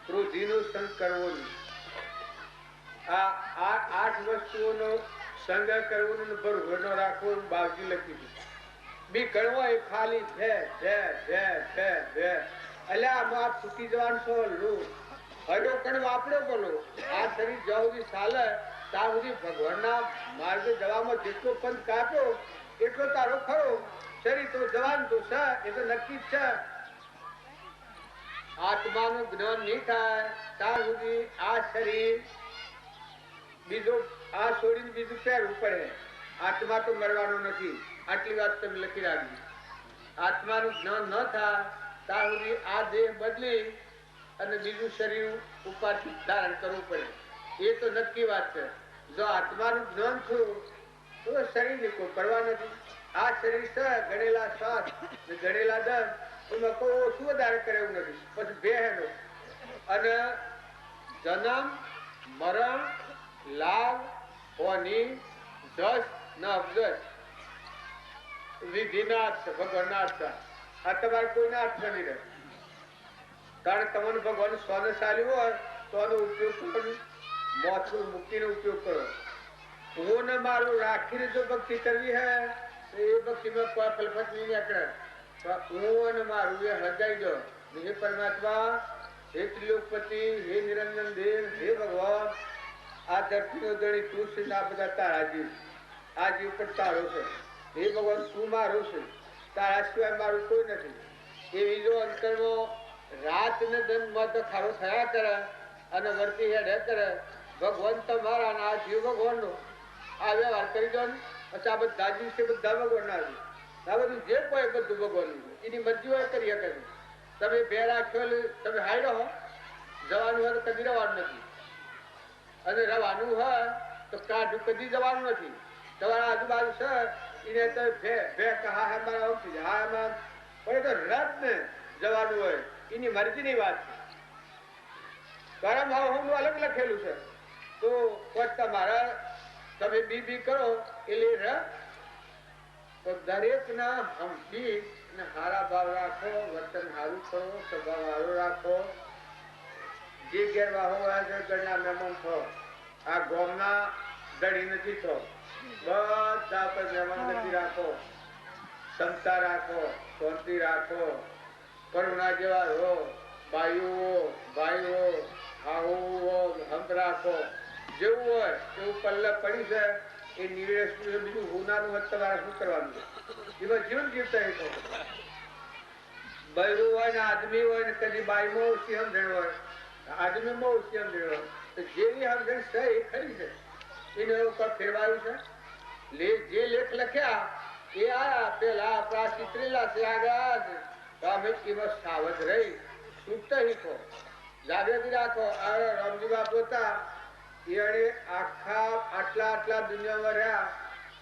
ક્રોધી નું સંગ કરવો નહીં. આ 8 વસ્તુઓનો સંગ કરવો નહીં, બરોબર નો રાખવો બાવજી લખ્યું છે. બી કડવો એ ખાલી છે એટલે આમાં છૂટી જવાનું છો લું હજો કણ વાપરો બોલો આ શરીર જ્યાં સુધી ચાલે ત્યાં સુધી ભગવાનના માર્ગે જવામાં જેટલો પંથ કાપ્યો એટલો તારો ખરો. શરીર તો જવાનું તો છે એ તો નક્કી જ છે. આત્માનું જ્ઞાન નહીં થાય ત્યાં સુધી આ શરીર બીજો આ છોડીને બીજું પહેરવું પડે. આત્મા તો મરવાનો નથી. આટલી વાત તમે લખી રાખી. આત્માનું જ્ઞાન ન થાય ત્યાં સુધી આ દેહ બદલી અને બીજું શરીર ઉપાધિ ધારણ કરવું પડે. એ તો નક્કી વાત છે. જો આત્માનું જ્ઞાન થયું તો શરીરની કોઈ પરવા નથી. આ શરીર છે ગણેલા શ્વાસ ગણેલા દમ એમાં કોઈ ઓછું વધારે કરે એવું નથી. પછી બેહેનો અને જન્મ મરણ લાભ હોની જસ ન અફજસ વિધિના હાથ છે, ભગવાનના હાથ છે. આ તમારે કોઈના હાથમાં નહીં રહે. કારણ તમને ભગવાન સ્વને ચાલ્યું હોય તો આનો ઉપયોગ કરો, મોત મુક્તિનો ઉપયોગ કરો. હું ને મારું રાખીને જો ભક્તિ કરવી હે તો એ ભક્તિમાં કોઈ ફલફટ નહીં નીકળે. હું અને મારું એ હજાઈ દો. હે પરમાત્મા, હે ત્રિલોકપતિ, હે નિરંજન દેવ, હે ભગવાન, આ ધરતીનો ધણી તું છે, આ બધા તારા જીવ, આ જીવ પર તારો છે. હે ભગવાન, તું મારું છે, તારા સિવાય મારું કોઈ નથી. એવી જો અંતરમાં રાત ને દન મત ખાડો થયા કરે અને વર્તી હેડે કરે. ભગવાન તમારા આ જીવ ભગવાન નો આ વ્યવહાર કરી દો. પછી આ બધા જીવ છે બધા ભગવાન ના આ બધું જે કોઈ બધું ભગવાન એની મરજી હોય કરી શકે. તમે બે રાખ્યો તમે હાઈડો હો, જવાનું હોય તો કદી રવાનું નથી, અને રવાનું હોય તો કાઢું કદી જવાનું નથી. તમારા આજુબાજુ છે એને તો બે કહા હે મારા ઓછી હા એમાં પણ તો રદ ને જવાનું હોય એની મરજીની વાત છે. કરમ ભાવ હું અલગ લખેલું છે તો તમારા તમે બી કરો એટલે તો દરેક ના હમથી ને હારા ભાવ રાખો, વર્તન સારું કરો, સ્વભાવ સારો રાખો. જે ગેરવાહો હોય છે ઘરના મહેમાન છો. આ ગોમના દડી નથી છો. બધા પર મહેમાન ગતિ રાખો, ક્ષમતા રાખો, શાંતિ રાખો, કરુણા જેવા હો, ભાઈઓ આવો હંપ રાખો. જેવું હોય એવું પલ્લે પડી છે એ નિવેશ બીજું હોનારું હોય તમારે શું કરવાનું છે? એમાં જીવન જીવતા એ કહો. બૈરું હોય ને આદમી હોય ને કદી બાઈમાં ઓછી સમજણ હોય, આદમીમાં ઓછી સમજણ હોય, તો જેવી સમજણ છે એ ખરી છે. એને એવું કઈ ફેરવાયું છે? જે લેખ લખ્યા એ આયા પેલા પ્રાચીત્રેલા છે આગળ છે. તો અમે એમાં સાવધ રહી સુપ્ત શીખો, જાગૃતિ રાખો. રામજી બાપુ હતા એને આટલા દુનિયામાં રહ્યા.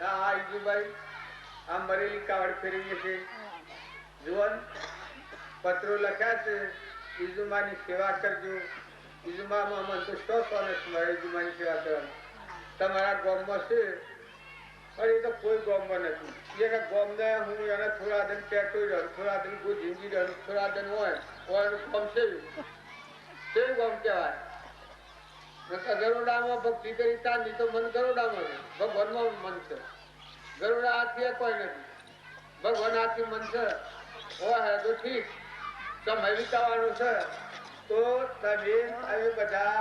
આ ઈજુભાઈ આ મરેલી કાવડ ફેરવીએ છે. જુવાન પત્રો લખ્યા છે, ઈજુમાની સેવા કરજો. ઈજુમામાં મન તો 100 મળે ઈજુમાની સેવા કરવાની. તમારા ગામમાં છે પણ એ તો કોઈ ગામમાં નથી. એના ગામને હું એને થોડા દિન પેટો રહ્યો, થોડા દિન કોઈ જિંદગી રહ્યો, થોડા દિન હોય ગામ છે કેવું ગામ કહેવાય. ગરુડામાં ભક્તિ કરી તાંડી તો મન ગરુડામાં છે, ભગવાનમાં મન છે. ગરુડા હાથી કોઈ નથી, ભગવાન હાથી મન છે. હોય તો ઠીક, સમય વિતાવાનો છે તો તમે અમે બધા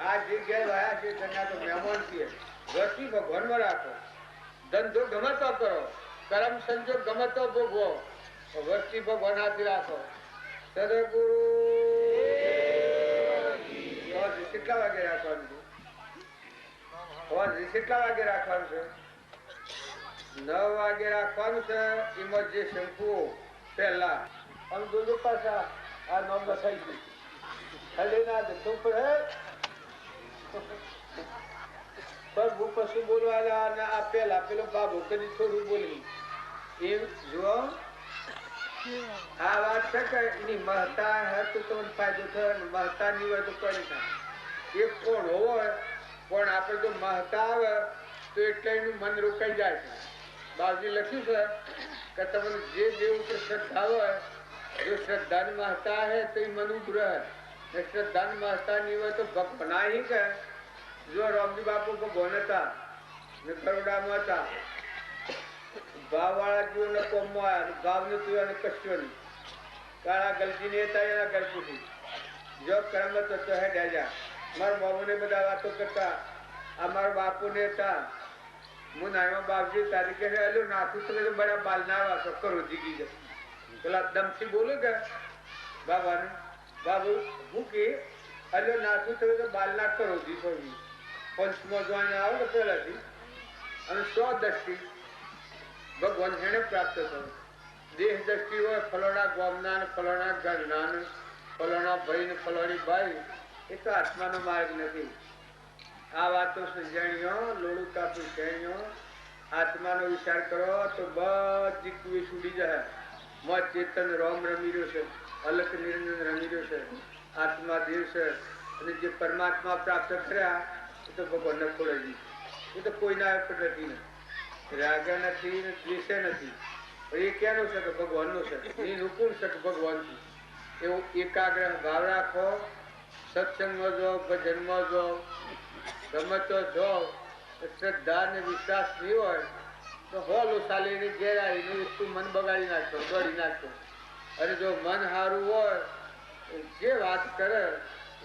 આ જે ઘેર વાયા છે તેના તો મહેમાન છીએ. ઘરથી ભગવાનમાં રાખો. ધંધો ગમે તો કરો, કરમ સંજોગ ગમે તો ભોગવો, વસ્તી ભગવાન હાથી રાખો. સદગુરુ કેટલા વાગે રાખવાનું છે? કેટલા વાગે રાખવાનું છે? 9 વાગે રાખવાનું છે. એમાં જે શંકુઓ પહેલા આમ જોજો પાછા આ નામ લખાઈ ગયું હલેના ધંધો પડે પ્રભુ પશુ બોલવાના અને આ પેલા પેલો બાબુ કદી થોડું બોલી એમ જો આ વાત છે કે એની મહતા હે તો તમને ફાયદો થયો, મહતા નહીં હોય તો કરી થાય. એક કોણ હોય પણ આપણે જો મહતા આવે તો એટલે એનું મન રોકાઈ જાય છે. બાબજી લખ્યું છે કે તમને જે દેવ ઉપર શ્રદ્ધા હોય, જો શ્રદ્ધાની મહતા હે તો એ મન ઉભ રહે, શ્રદ્ધાની મહતા નહીં હોય તો ભગવાન ही કે જો રામજી બાપુ ભગવાન હતા ને કરોડામાં હતા, ભાવવાળા જીવોને કોમમાં આવ્યા, ભાવ નથી અને કશું નહીં. કાળા ગલજી ને હતા એના ગલતી જો કર્મ હતો તો હે ડાજા. મારા બાબુને બધા વાતો કરતા, આ મારા બાપુ ને હતા હું નાનો બાપજી તારીખે હલો નાથું તો બડા બાલ ના વાતો કરો જીગી જાય પેલા દમથી બોલો કે બાબાને બાબુ હું કે હલો નાથું તો બાલ ના કરો દીધો પંચમાં જોઈને આવે તો પહેલાથી અને 100 દ્રષ્ટિ ભગવાન એને પ્રાપ્ત થયું. દેહ દ્રષ્ટિ હોય ફલોણા ગામના ફલોણા ઘરના ફલોણા ભાઈ ને ફલોણી ભાઈ, એ તો આત્માનો માર્ગ નથી. આ વાતો સમજાણીઓ લોડું કાપી જાણીઓ આત્માનો વિચાર કરો તો બધી કુવી છૂટી જાય. મત ચેતન રોમ રમી રહ્યો છે, અલક નિરંજન રમી રહ્યો છે, આત્મા દેવ છે. અને જે પરમાત્મા પ્રાપ્ત કર્યા એ તો ભગવાનને ખોળાવી, એ તો કોઈના ઉપર નથી, રાગ નથી ને દ્વેષ નથી. એ ક્યાંનો છે કે ભગવાનનો છે, એ નુકુળ છે કે ભગવાન. એવો એકાગ્ર ભાવ રાખો, સત્સંગમાં જો ભજનમાં જો ગમે તો જો શ્રદ્ધા ને વિશ્વાસ નહીં હોય તો હોલું સાલી ની ઘેરાઈ ની વસ્તુ મન બગાડી નાખતો, દોડી નાખતો. અને જો મન સારું હોય જે વાત કરે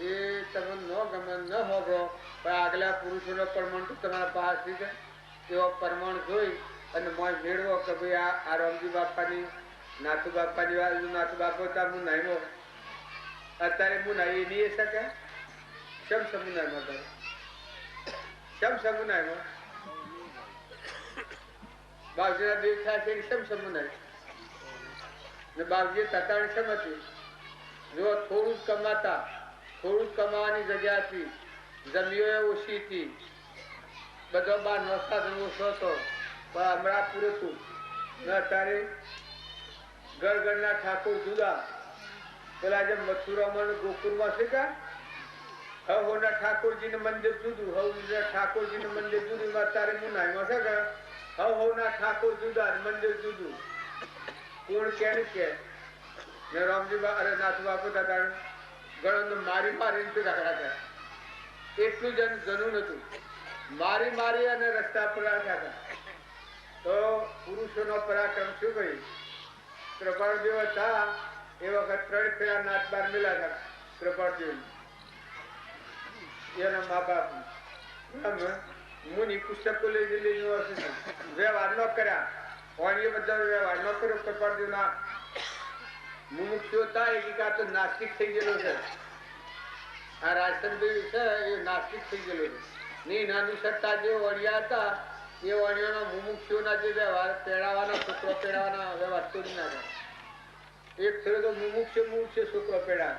એ તમને ન ગમે ન હોગો પણ આગલા પુરુષોનો પ્રમાણ તો તમારા પાસે છે. એવો પ્રમાણ જોઈ અને મોય મેળવો કે ભાઈ આ રામજી બાપાની નાથુ બાપાની વાત, નાથુ બાપા હતા હું નાઈનો અત્યારે હું નાઈ નહીં શકે કેમ સમુનાયમાં કરે કેમ સમુનાયમાં બાપજીના દેવ થાય છે કેમ સમુનાય ને બાપજી તતાણ કેમ હતી? જો થોડું જ કમાતા, થોડું જ કમાવાની જગ્યાથી જમીઓ ઓછી હતી, બધો બાર નોસાધન ઓછો હતો પણ હમણાં પૂરું હતું ને અત્યારે ઘર ઘરના ઠાકોર જુદા. પેલા જેમ મથુરામાં ગોકુળમાં શીખા હવના ઠાકોરજીનું મંદિર જુદું, હવના ઠાકોરજીનું મંદિર જુદું. અત્યારે મુનાઈમાં છે કે હવના ઠાકોર જુદા મંદિર જુદું. કોણ કેનું કે ને રામજી બા અરે નાથ બાપુ હતા ઘણો મારી મારી ઝઘડા કરે, એટલું જ જનું નતું, મારી મારી અને રસ્તા પર રાખ્યા હતા. તો પુરુષોનો પરાક્રમ શું કહ્યું? કૃપાળદેવ હતા એ વખત 3 ફેરા નાથ બાર મિલા હતા. કૃપાળદેવ એના મા બાપ મુનિ પુસ્તકો લઈ વ્યવહાર ન કર્યા, એ બધા વ્યવહાર ન કર્યો. કૃપાળદેવ ના મુમુક્ષુ હતા એ તો નાસ્તિક થઈ ગયેલો છે. આ રાજચંદ્ર છે એ નાસ્તિક થઈ ગયેલો છે. ની નાનું સત્તા જે વડિયા હતા એ વડિયાના મુમુક્ષુના જે વ્યવહાર પેડાવાના છોકરો પેડાવાના વ્યવહાર તોડી નાખ્યા. એક થયો તો મુમુક્ષ છોકરો પેડા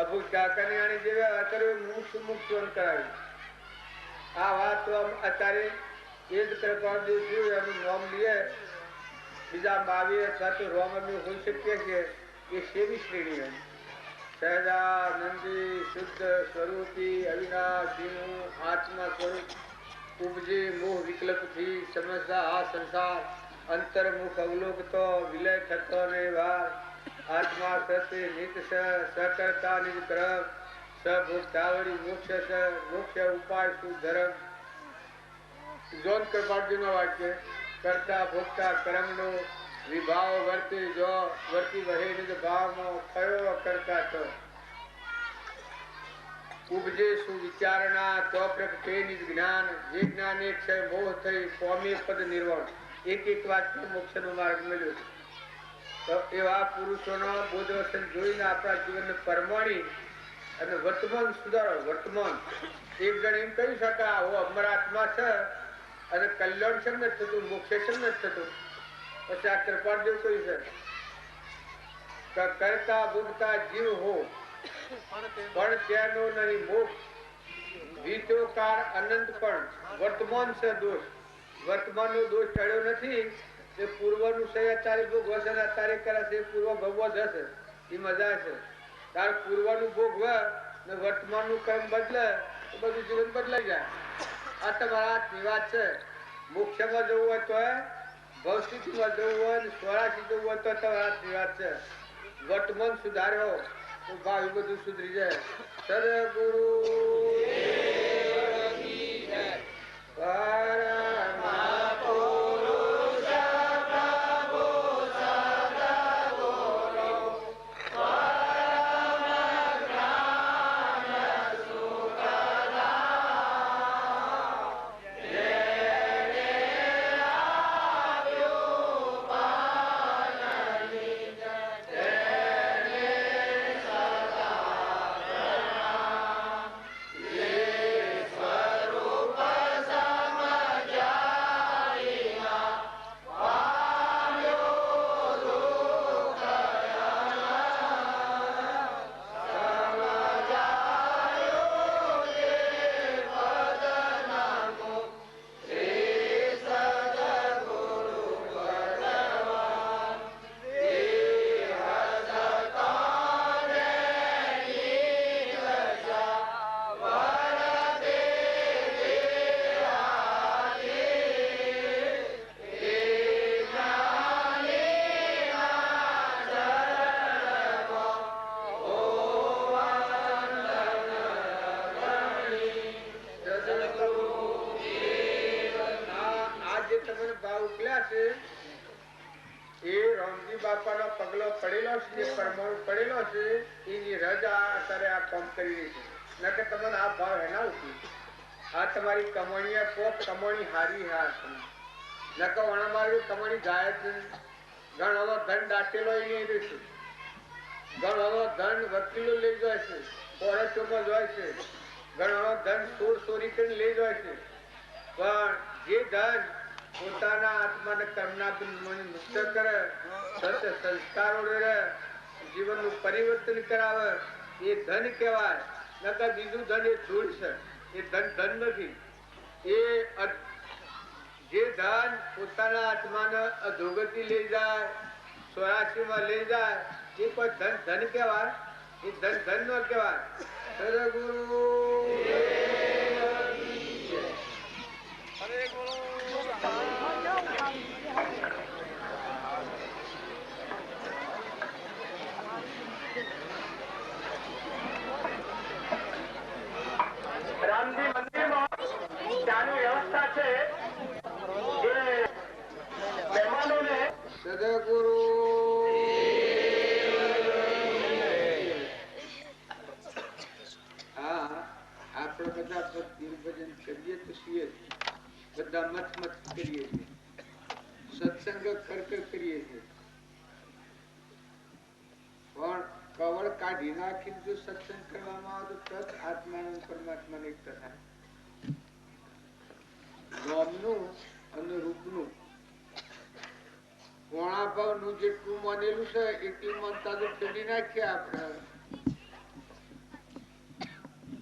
અભુ કાકાની આની જે વ્યવહાર કર્યો મુમુક્ષ કરાવ્યું. આ વાત તો અત્યારે એ જ કૃપાળદેવ જોયું એનું નામ લઈએ બીજા 22 અથવા તો રોમની હોઈ શકીએ છીએ એ સેવી શ્રેણી સહજાનંદી શુદ્ધ સ્વરૂપી અવિનાશીનું આત્મા સ્વરૂપ ઉપજી મોહ વિકલ્પથી સમજતા આ સંસાર અંતર્મુખ અવલોકતો વિલય થતો ને વાર આત્મા સત્ય નિત સકર્તા નિજ ક્રમ સભોગતાવળી મોક્ષ મોક્ષ ઉપાય સુધર્મ. જોન કૃપાળજીનો વાક્ય કરતા ભોગતા કર્મનો વિભાવ વર્તી જો વર્તી વહે નિજ ભાવમાં કયો કરતા તો ઉપજે સુવિચારણા તો પ્રગટે નિજ જ્ઞાન જે જ્ઞાને ક્ષય મોહ થઈ કોમે પદ નિર્વાણ એક વાક્ય મોક્ષનો માર્ગ મળ્યો. તો એવા પુરુષોનો બોધ વચન જોઈને આપણા જીવનને પરમાણી અને વર્તમાન સુધારો. વર્તમાન એક જણ એમ કહી શકાય આવો અમારા આત્મા છે અને કલ્યાણ છે નથી થતું, મોક્ષ છે નથી થતું. પછી આ કૃપાદેવ કહ્યું છે કરતા ભોગતા જીવ હો પણ તેનો નહીં મોક્ષ. વિતોકાર અનંત પણ વર્તમાન છે દોષ. વર્તમાનનો દોષ ટળ્યો નથી. એ પૂર્વનું છે અત્યારે ભોગવશે ને અત્યારે કરે છે પૂર્વ ભગવો જશે એ મજા છે. તાર પૂર્વનું ભોગવ ને વર્તમાનનું કર્મ બદલે તો બધું જીવન બદલાઈ જાય. આ તમારા હાથની વાત છે. મોક્ષમાં જવું હોય તો ભવસ્થિતિમાં જવું હોય ને સ્વરાશી જવું હોય તો તમારા હાથની વાત છે. વર્તમાન સુધાર્યો તો ભાવિ બધું સુધરી જાય. સદગુરુ તમારી કમાણી કમાણી હારી કમાણી જાય જ ઘણો ધન દાટેલો નહીં રહેશે. ઘણો ધન વકીલો લઈ જાય છે, કોર્ટોમાં જાય છે. ઘણો ધન ચોરી કરીને લઈ જાય છે. પણ જે ધન પોતાના આત્માને કર્મના મુક્ત કરે, સત્ય સંસ્કારો રહે, જીવનનું પરિવર્તન કરાવે એ ધન કહેવાય. નકર બીજું ધન એ ધૂળ છે. એ ધન નથી. એ જે ધન પોતાના આત્માને અધોગતિ લઈ જાય, સ્વરાશીમાં લઈ જાય એ કોઈ ધન કહેવાય. એ ધન નો કહેવાય. સદગુરુ રામજી મંદિરમાં ત્યાંની વ્યવસ્થા છે જે મહેમાનોને સદગુરુ આપણે બધા ભજન કરીએ તો છીએ, બધા મત કરીએ છીએ, સત્સંગ કર કરીએ છીએ. પણ કવળ કાઢી નાખીને જો સત્સંગ કરવામાં આવે તો તત આત્મા પરમાત્મા એક થાય. નામનું અને રૂપનું કોણા ભાવ નું જેટલું માનેલું છે એટલી માનતા તો ફેરી નાખીએ આપણે.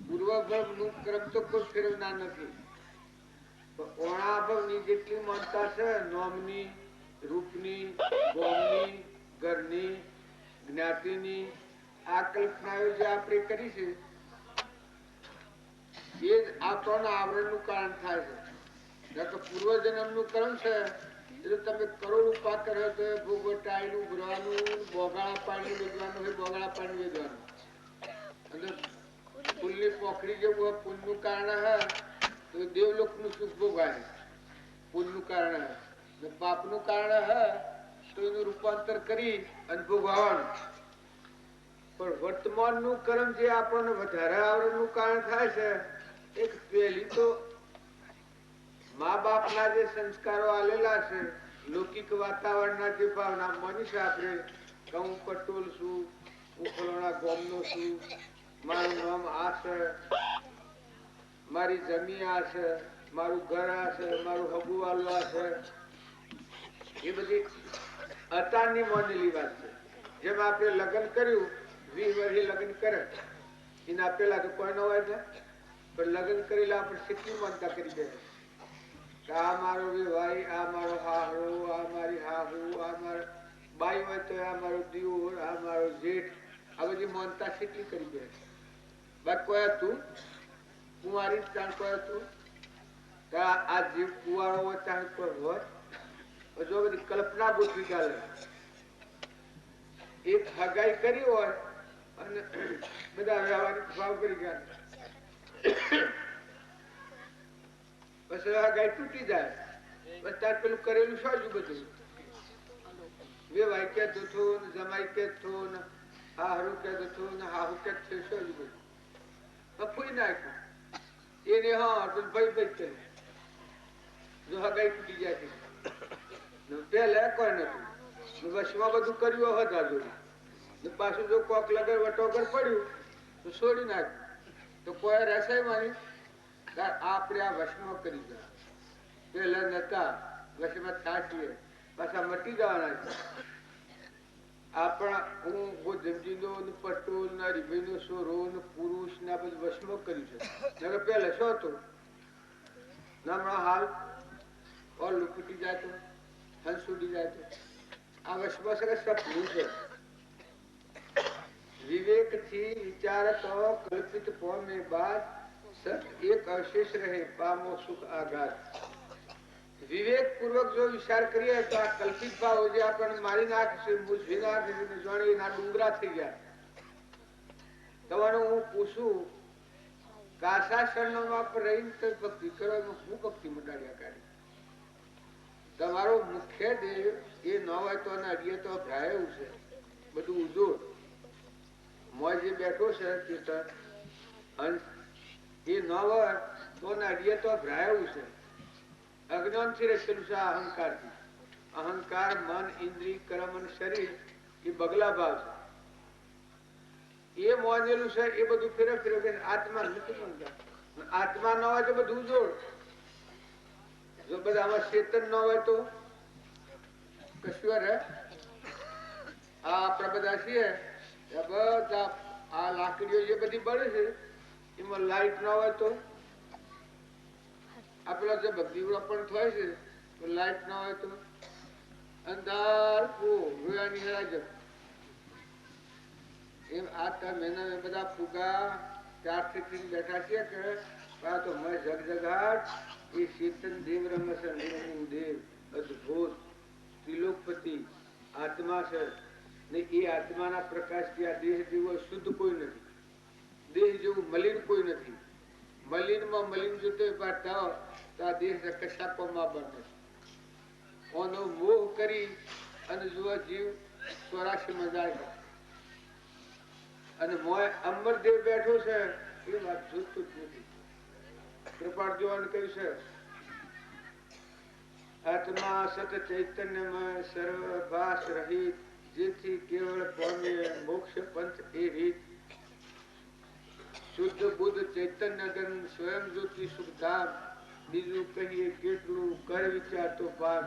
પૂર્વભાવ નું ક્રમ તો કોઈ ફેરવના નથી. ઓણાભાવ ની જેટલી માનતા છે નોમની, રૂપની, ગોમની, ઘરની, જ્ઞાતિની આ કલ્પનાઓ જે આપણે કરી છે એ જ આપણા આવરણ નું કારણ થાય છે. પૂર્વજન્મ નું કર્મ છે એટલે તમે કરોડ ઉપા કર્યો તો ભોગવટાયેલું ભરવાનું, બોગાળા પાણી વેચવાનું હોય, બોગાળા પાણી વેચવાનું. અને ફૂલની પોખડી જેવું ફૂલ નું કારણ હે તો દેવલોક નું સુખ ભોગાય. ફૂલ નું કારણ હે પાપ નું કારણ હે તો એનું રૂપાંતર કરી અને ભોગવવાનું. પણ વર્તમાનનું કર્મ જે આપણને વધારે આવડનું કારણ થાય છે, એક પહેલી તો મા બાપના જે સંસ્કારો આલેલા છે, લૌકિક વાતાવરણના જે ભાવના મનીષ આપણે કે હું પટોલ છું, હું ફલાણા ગામનો છું, મારું નામ આ છે, મારી જમી આ છે, મારું ઘર આ છે, મારું હગુવાલું આ છે, એ બધી અતારની મોનેલી વાત છે. જેમ આપણે લગ્ન કર્યું 20 વર્ષે લગ્ન કરે એના પેલા તો કોઈ ન હોય છે, પણ લગ્ન કરેલા આપણે કેટલી માનતા કરી દે આ મારો ભાઈ, આ મારો હાહરો, આ મારી હાહુ, આ મારો બાઈ હોય તો આ મારો દીવર, આ મારો જેઠ, આ બધી માનતા કેટલી કરી દે. બાદ કોઈ હતું કુંવારી ત્યાં કોઈ હતું આ જીવ કુવારો હોય ત્યાં કોઈ હોય જો બધી કલ્પના ગોઠવી ચાલે. એક હગાઈ કરી હોય અને બધા વ્યવહારિક ભાવ કરી ગયા, પછી હગાઈ તૂટી જાય, બસ તાર પેલું કરેલું શું બધું વેવાઈ કે થયું, જમાઈ કે થયું, હાહરું કે થયું, હાહુ કે થયું, શું બધું ફૂઈ નાખ્યું એને. હા તો ભાઈ ભાઈ કે જો હગાઈ તૂટી જાય પેલા કોઈ નતું, વશમાં બધું કર્યું હતા જોડે, પાછું જો કોક લગર વટોગર પડ્યું તો છોડી નાખ્યું, તો કોઈ રસાઈ માની આપણે આ વશમાં કરી ગયા. પેલા નતા વશમાં થાકીએ પાછા મટી જવાના છે. આપણા હું જમજીનો પટોલ ના રીબીનો સોરો પુરુષ ના બધું વશમાં કર્યું છે. પેલા શું હતું હમણાં હાલ ઓલું ફૂટી જાય હંસ ઉડી જાય તો આ વશમાં સપનું છે. વિવેક થી વિચાર તો કલ્પિત પોમે બાદ સત એક અવશેષ રહે પામો સુખ આઘાત. વિવેક પૂર્વક જો વિચાર કરીએ તો આ કલ્પિત ભાવ જે આપણને મારી નાખશે, મૂઝવી નાખશે, જાણે ના ડુંગરા થઈ ગયા. તમારું હું પૂછું કાસા શરણોમાં પર રહીને ભક્તિ કરો, હું ભક્તિ મંડાડ્યા કાઢી. તમારો મુખ્ય દેવ એ ન હોય તો અડીએ તો ભ્રાય એવું છે બધું ઉજોડ મોય જે બેઠો છે કીર્તન એ ન હોય તો અડીએ તો ભ્રાય એવું છે. અજ્ઞાન થી રચેલું છે અહંકાર થી. અહંકાર મન ઇન્દ્રિય કર્મ અને શરીર એ બગલા ભાવ છે. એ મોજેલું છે એ બધું ફેરે ફેરે આત્મા નથી બનતા. આત્મા ન હોય તો બધું જોડ. જો બધા આમાં ચેતન ન હોય તો કશું રહે. આ આપણા બધા છીએ બધા આ લાકડીઓ જે બધી બળે છે એમાં લાઈટ ન હોય તો આપેલા જે દીવડા પણ થાય છે તો લાઈટ ના હોય તો અંધાર રોયાની હેરાજત. એમ આ મહિના બધા ફુગા ચારથી બેઠા છે કે તો મેં જગજગાટ એ ચેતન દેવ રમે છે. દેવ અદભુત ત્રિલોકપતિ આત્મા છે ને એ આત્માના પ્રકાશથી આ દેહ જેવો શુદ્ધ કોઈ નથી, દેહ જેવું મલિન કોઈ નથી. મલિનમાં મલિન જોતો પાડતા તો આ દેહ કશાપમાં બને. ઓનો મોહ કરી અને જો જીવ 84 માં જાય અને મોય અમરદેવ બેઠો છે એ વાત જોતું જ નથી. કૃપાળ જોવાનું કહ્યું છે આત્મા સત ચૈતન્યમાં સર્વભાસ રહિત, જેથી કેવળ પામે મોક્ષ પંથ એ રીત. શુદ્ધ બુદ્ધ ચૈતન્ય ગન સ્વયં જ્યોતિ સુખધામ, બીજું કહીએ કેટલું કર વિચાર તો પાર.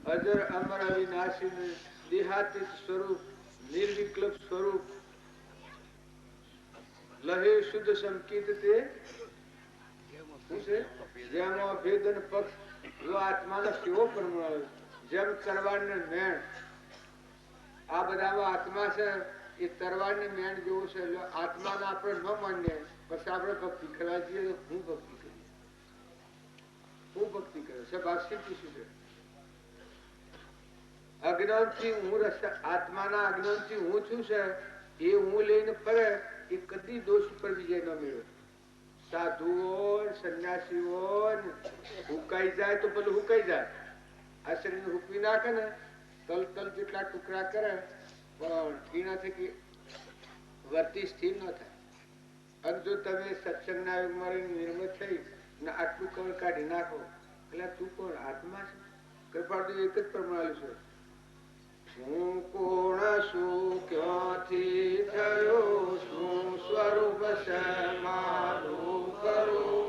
અજર અમર અવિનાશી દેહાતીત સ્વરૂપ, નિર્વિકલ્પ સ્વરૂપ, લહે શુદ્ધ સંકિત તે જેમાં ભેદન પક્ષ જો આત્માનો કેવો પ્રમાણ જેમ તરવાડને મેણ આ બધામાં આત્મા છે એ તરવાડને મેણ જેવું છે. એટલે આત્માને આપણે ન માનીએ પછી આપણે ભક્તિ કરવા જઈએ તો હું ભક્તિ કરીએ, હું ભક્તિ કરે છે ભાષ્ય શું છે. અજ્ઞાનથી હું આત્માના અજ્ઞાનથી હું છું છે એ હું લઈને ફરે એ કદી દોષ ઉપર વિજય ન મેળવે. સાધુઓ સંન્યાસીઓ હુકાઈ જાય તો પેલું હુકાઈ જાય. આ શરીર હુકવી નાખે ને તલ તલ જેટલા ટુકડા કરે પણ એનાથી વર્તી સ્થિર ન થાય. અને જો તમે સત્સંગના યુગમાં નિર્મત થઈ ને આટલું કવર કાઢી નાખો એટલે તું કોણ આત્મા છે? કૃપાળ તો એક જ પ્રમાણ છે. શું કોણ શું ક્યાંથી થયો શું સ્વરૂપ છે મારું કરું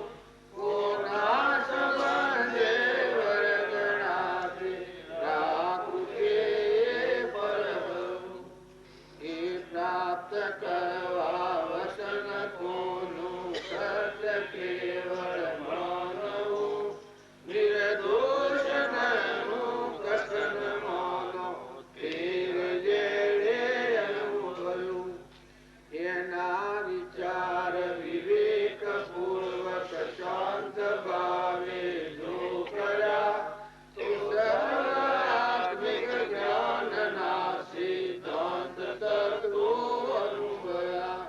કોના સંબંધે વર્ગણાથી રાખું કે પરમ એ પ્રાપ્ત કરવા વસન કોનું સત્ય કેવળ માનવું નિર્દોષ નનું કથન માનો તેર જેડે અનુભવ્યું એના વિચાર વિવેક પૂર્વક શાંત ભાવે જો કર્યા તો સર્વાત્મિક જ્ઞાનના સિદ્ધાંત તત્વો અનુભવ્યા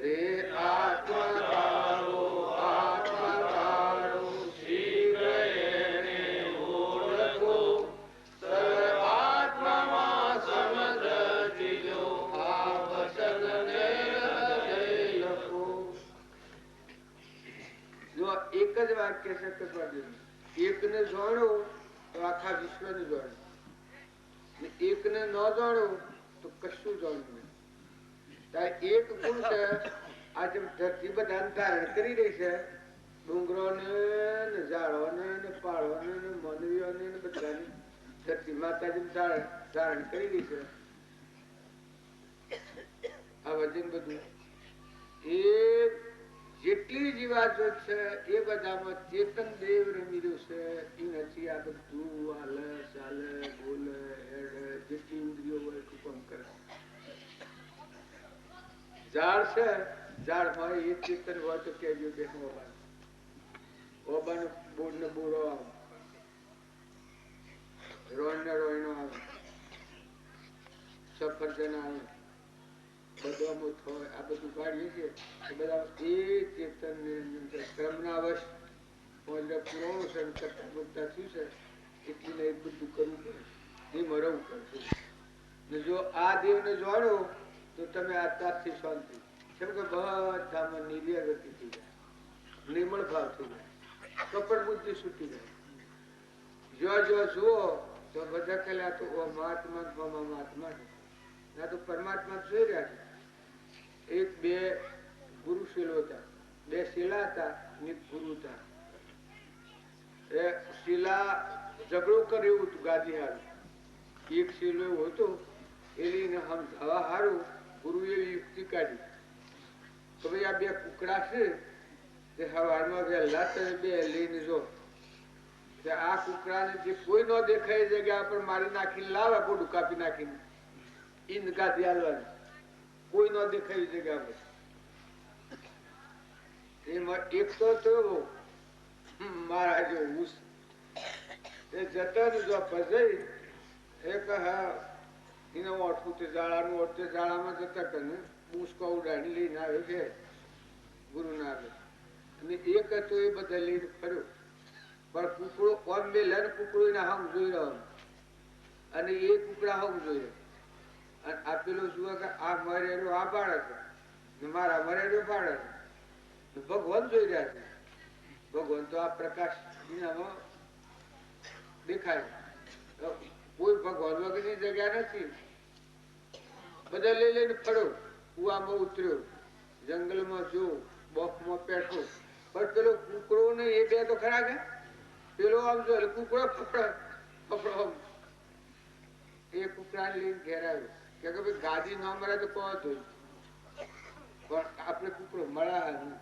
રે આત્મકારો આત્મકારો શીઘ્ર એને ઓળખો સર્વાત્મામાં સમગ્ર ચીજો આ વસનને હૃદય લખો. જો એક જ વાક્ય છે કૃપાળજી, એકને જાણો તો આખા વિશ્વને જાણો, એકને ન જાણો તો કશું જાણવું નહીં. એક ગુણ છે આજે ધરતી બધા ધારણ કરી રહી છે, ડુંગરોને ને ઝાડોને ને પાળોને ને માનવીઓને ને બધાને ધરતી માતાજી ધારણ કરી રહી છે. આ વજન બધું એ જેટલી જીવાજોત છે એ બધામાં ચેતન દેવ રમી રહ્યું છે. એ નથી આ બધું હાલે ચાલે બોલે હેડે જેટલી ઇન્દ્રિયો હોય એટલું કામ કરે. ઝાડ છે, ઝાડમાં એ ચેતન હોય તો કહેજો કે ઓબાનો બોર ને બોરો આવે, રોય ને રોયનો આવે, સફરજન આવે, બદામો હોય, આ બધું કાઢીએ છીએ બધા એ ચેતન ક્રમના વશ પુરાણું છે કરતા મુક્તા થયું છે એટલી ને બધું કરવું પડે. એ મરવું કરશું ને જો આ દેવને જાણો તો તમે આત્માથી શાંતિ. કેમ કે બધામાં નિર્ગતિ થઈ જાય, નિર્મળ ભાવ થઈ જાય, કપટ બુદ્ધિ છૂટી જાય. જો જુઓ તો બધા કહેલા તો મહાત્મા મહાત્મા ના તો પરમાત્મા જોઈ રહ્યા છે. એક બે ગુરુ શીલો હતા, બે શીલા હતા ને ગુરુ હતા. એ શીલા ઝઘડો કર્યો હતું ગાદી હારું. એક શીલો એવું હતું એને સમજાવવા હારું ગુરુએ યુક્તિ કાઢી કે ભાઈ આ બે કુકડા છે તે સવારમાં વહેલા તમે બે લઈને જો કે આ કુકડાને જે કોઈ ન દેખાય જગ્યા પર મારી નાખીને લાવે પોડું કાપી નાખીને ઈંદ ગાદી હાલવાની કોઈ ન દેખાય જગ્યા પર. એમાં એક તો થયો મારા જેવું એ જતા જો ફસાઈ એક હા એને ઓઠું તે ઝાડાનું ઓઠ તે ઝાડામાં જતા કરે બૂસકો ઉડાડી લઈને આવે છે ગુરુ ના આવે. અને એક હતો એ બધા લઈને ફર્યો પણ કુકડો ઓમ બે લઈને કુકડો એના હમ જોઈ રહ્યો અને એ કુકડા હમ જોઈ રહ્યો. અને આપેલો જુઓ કે આ મરેલો આ બાળક ને મારા મરેલો બાળક ભગવાન જોઈ રહ્યા છે. ભગવાન તો આ પ્રકાશ એનામાં દેખાય. કોઈ ભગવાન વગરની જગ્યા નથી. બધા લઈ લઈને ફર્યો, કુવામાં ઉતર્યો, જંગલમાં જો બોફમાં પેઠો. પણ પેલો કુકડો ને એ બે તો ખરા કે પેલો આમ જો કુકડો પકડો એ કુકડા લઈને ઘેર આવ્યો કે ભાઈ ગાદી ન મળે તો કોણ હતું પણ આપણે કુકડો મળ્યા નહીં.